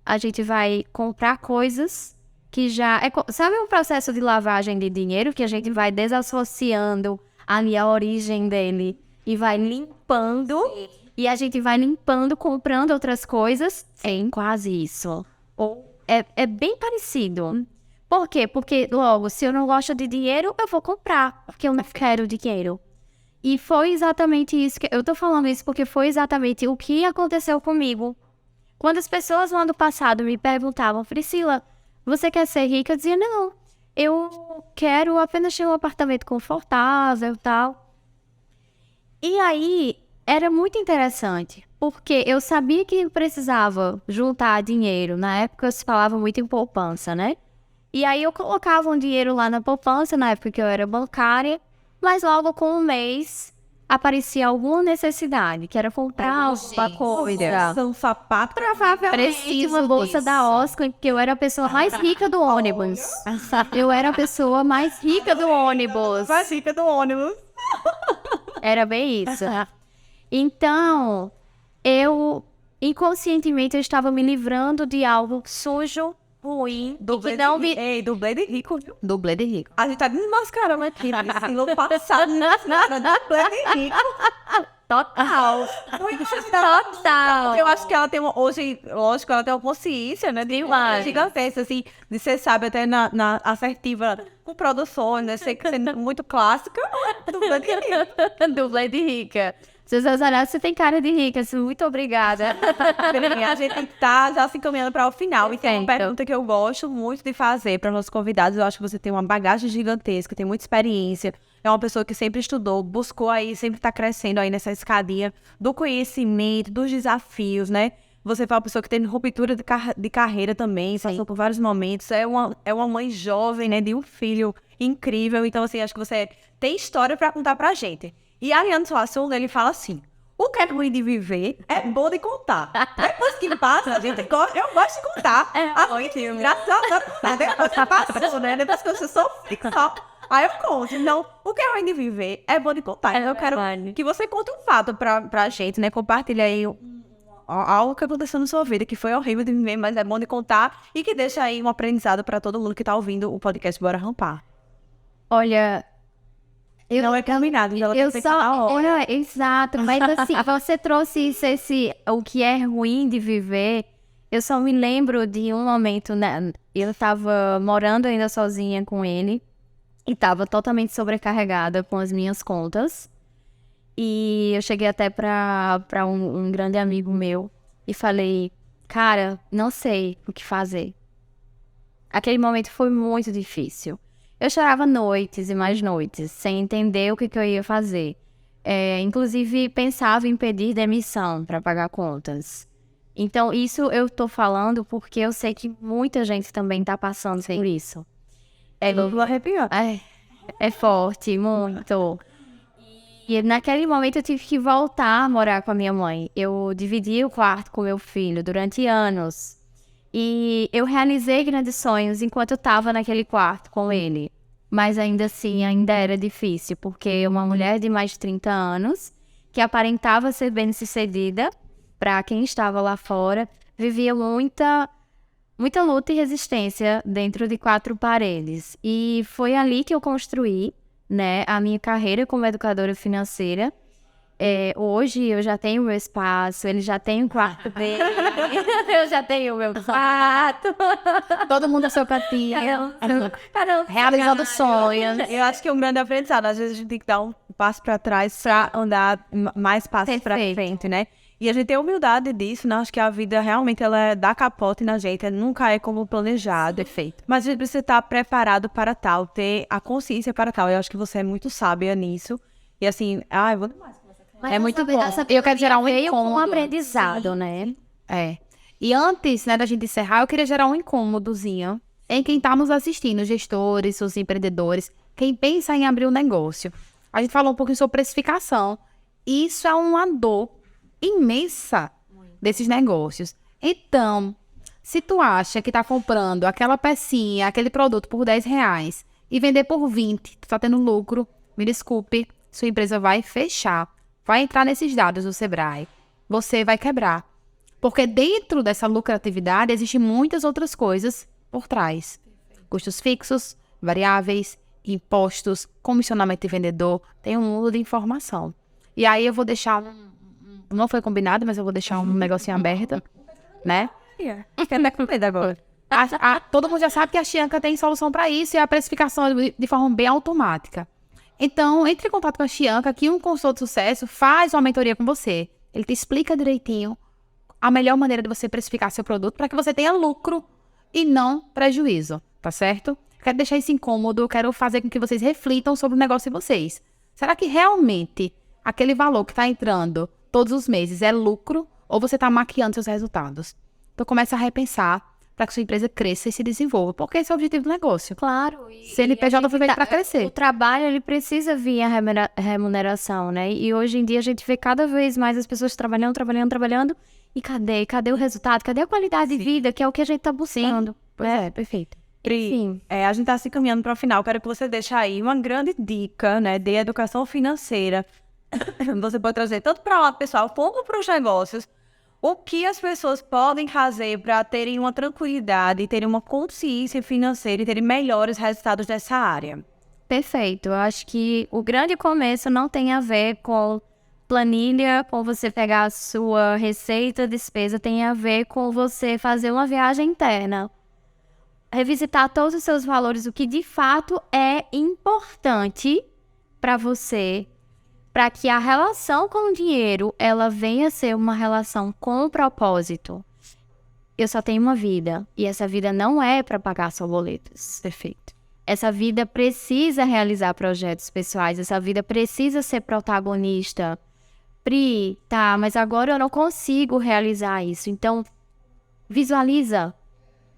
a gente vai comprar coisas que já... sabe um processo de lavagem de dinheiro que a gente vai desassociando ali a origem dele e vai limpando, e a gente vai limpando, comprando outras coisas? É quase isso. Ou é bem parecido. Por quê? Porque, logo, se eu não gosto de dinheiro, eu vou comprar, porque eu não quero dinheiro. E foi exatamente isso que... Eu tô falando isso porque foi exatamente o que aconteceu comigo. Quando as pessoas lá no passado me perguntavam, Priscila, você quer ser rica? Eu dizia, não, eu quero apenas ter um apartamento confortável e tal. E aí, era muito interessante, porque eu sabia que precisava juntar dinheiro. Na época, se falava muito em poupança, né? E aí, eu colocava um dinheiro lá na poupança, na época que eu era bancária, mas logo com um mês aparecia alguma necessidade, que era comprar alguma coisa. Um sapato. Parecia uma bolsa da Oscar, porque eu era a pessoa mais rica do ônibus. Eu era a pessoa mais rica do ônibus. Mais rica do ônibus. Era bem isso. Então, inconscientemente, eu estava me livrando de algo sujo, ruim, Dublê de rico, viu? Dublê de rico. A gente tá desmascarando aqui. No passado, dublê de rico. Total. Total. Eu acho que ela tem hoje, lógico, ela tem uma consciência, né? De uma gigantesca, assim, de você sabe, até na assertiva com produções, né? Sei que sendo muito clássica, dúvida de rica. Dubla de rica. Se vocês olharem, você tem cara de rica, assim, muito obrigada. A gente tá já se encaminhando para o final. E tem uma pergunta que eu gosto muito de fazer para nossos convidados. Eu acho que você tem uma bagagem gigantesca, tem muita experiência. É uma pessoa que sempre estudou, buscou aí, sempre está crescendo aí nessa escadinha do conhecimento, dos desafios, né? Você foi uma pessoa que teve ruptura de carreira também, passou por vários momentos. É uma mãe jovem, né? De um filho incrível. Então, assim, acho que você tem história para contar pra gente. E Ariano Suassuna, ele fala assim: o que é ruim de viver é bom de contar. Depois que passa, a gente gosta, eu gosto de contar. Graças a Deus, depois que passou, né? Depois que eu sofri, só. Aí eu conto. Então, o que é ruim de viver é bom de contar. Então, eu quero que você conte um fato pra gente, né? Compartilha aí algo que aconteceu na sua vida, que foi horrível de viver, mas é bom de contar e que deixa aí um aprendizado pra todo mundo que tá ouvindo o podcast Bora Rampar. Olha... Não é combinado. Exato, mas assim, você trouxe o que é ruim de viver. Eu só me lembro de um momento, né? Eu tava morando ainda sozinha com ele e tava totalmente sobrecarregada com as minhas contas. E eu cheguei até pra um grande amigo meu e falei: cara, não sei o que fazer. Aquele momento foi muito difícil. Eu chorava noites e mais noites, sem entender o que eu ia fazer. Inclusive, pensava em pedir demissão para pagar contas. Então, isso eu tô falando porque eu sei que muita gente também tá passando por isso. É forte, muito. E naquele momento eu tive que voltar a morar com a minha mãe. Eu dividi o quarto com meu filho durante anos. E eu realizei grandes sonhos enquanto eu estava naquele quarto com ele. Mas ainda assim, ainda era difícil, porque uma mulher de mais de 30 anos, que aparentava ser bem-sucedida, para quem estava lá fora, vivia muita luta e resistência dentro de 4 paredes. E foi ali que eu construí, né, a minha carreira como educadora financeira. Hoje eu já tenho o meu espaço, ele já tem o quarto dele, eu já tenho o meu quarto. Todo mundo a sua patinha. Realizando sonhos. Eu acho que é um grande aprendizado. Às vezes a gente tem que dar um passo para trás para andar mais passos para frente, né? E a gente tem humildade disso, né? Acho que a vida realmente ela dá capote na gente, nunca é como planejado. Perfeito. Mas a gente precisa estar preparado para tal, ter a consciência para tal. Eu acho que você é muito sábia nisso. E assim, eu vou demais. É muito bom. Eu quero gerar um incômodo. Um aprendizado, né? E antes, né, da gente encerrar, eu queria gerar um incômodozinho em quem tá nos assistindo, gestores, os empreendedores, quem pensa em abrir um negócio. A gente falou um pouquinho sobre precificação. Isso é uma dor imensa desses negócios. Então, se tu acha que tá comprando aquela pecinha, aquele produto por R$10 e vender por 20, tu tá tendo lucro, me desculpe, sua empresa vai fechar. Vai entrar nesses dados do Sebrae, você vai quebrar. Porque dentro dessa lucratividade existem muitas outras coisas por trás. Custos fixos, variáveis, impostos, comissionamento de vendedor, tem um mundo de informação. E aí eu vou deixar não foi combinado, mas eu vou deixar um negocinho aberto, né? Todo mundo já sabe que a Chianca tem solução para isso e a precificação é de forma bem automática. Então, entre em contato com a Chianca, que um consultor de sucesso faz uma mentoria com você. Ele te explica direitinho a melhor maneira de você precificar seu produto para que você tenha lucro e não prejuízo, tá certo? Quero deixar isso incômodo, quero fazer com que vocês reflitam sobre o negócio de vocês. Será que realmente aquele valor que está entrando todos os meses é lucro ou você está maquiando seus resultados? Então, comece a repensar para que sua empresa cresça e se desenvolva, porque esse é o objetivo do negócio. Claro. CNPJ foi feito para crescer. O trabalho, ele precisa vir a remuneração, né? E hoje em dia a gente vê cada vez mais as pessoas trabalhando. E cadê o resultado? Cadê a qualidade de vida, que é o que a gente tá buscando? Pois é, perfeito. Pri, a gente tá se caminhando para o final. Quero que você deixe aí uma grande dica, né, de educação financeira. Você pode trazer tanto para o lado pessoal como para os negócios. O que as pessoas podem fazer para terem uma tranquilidade, terem uma consciência financeira e terem melhores resultados dessa área? Perfeito. Eu acho que o grande começo não tem a ver com planilha, com você pegar a sua receita, despesa, tem a ver com você fazer uma viagem interna. Revisitar todos os seus valores, o que de fato é importante para você, para que a relação com o dinheiro, ela venha a ser uma relação com propósito. Eu só tenho uma vida, e essa vida não é para pagar só boletos. Perfeito. Essa vida precisa realizar projetos pessoais, essa vida precisa ser protagonista. Pri, tá, mas agora eu não consigo realizar isso. Então, visualiza,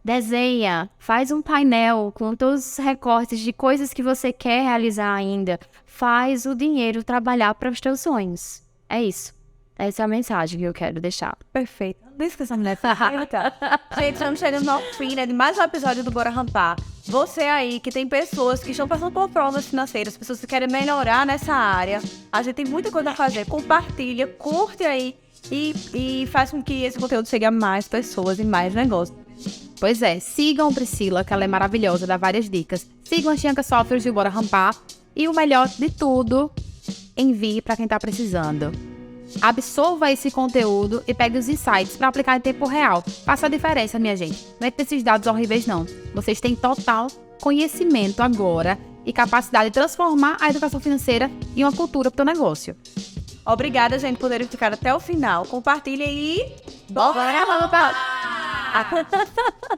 desenha, faz um painel com todos os recortes de coisas que você quer realizar ainda. Faz o dinheiro trabalhar para os teus sonhos. É isso. Essa é a mensagem que eu quero deixar. Perfeito. Não esqueça essa mulher perfeita. Gente, estamos chegando ao fim, né, de mais um episódio do Bora Rampar. Você aí que tem pessoas que estão passando por problemas financeiros, pessoas que querem melhorar nessa área, a gente tem muita coisa a fazer. Compartilha, curte aí e faz com que esse conteúdo chegue a mais pessoas e mais negócios. Pois é, sigam Priscila, que ela é maravilhosa, dá várias dicas. Sigam a Chianca Softwares e o Bora Rampar. E o melhor de tudo, envie para quem tá precisando. Absorva esse conteúdo e pegue os insights para aplicar em tempo real. Faça a diferença, minha gente. Não é ter esses dados horríveis, não. Vocês têm total conhecimento agora e capacidade de transformar a educação financeira em uma cultura para o teu negócio. Obrigada, gente, por terem ficado até o final. Compartilhem e... Bora, vamos para...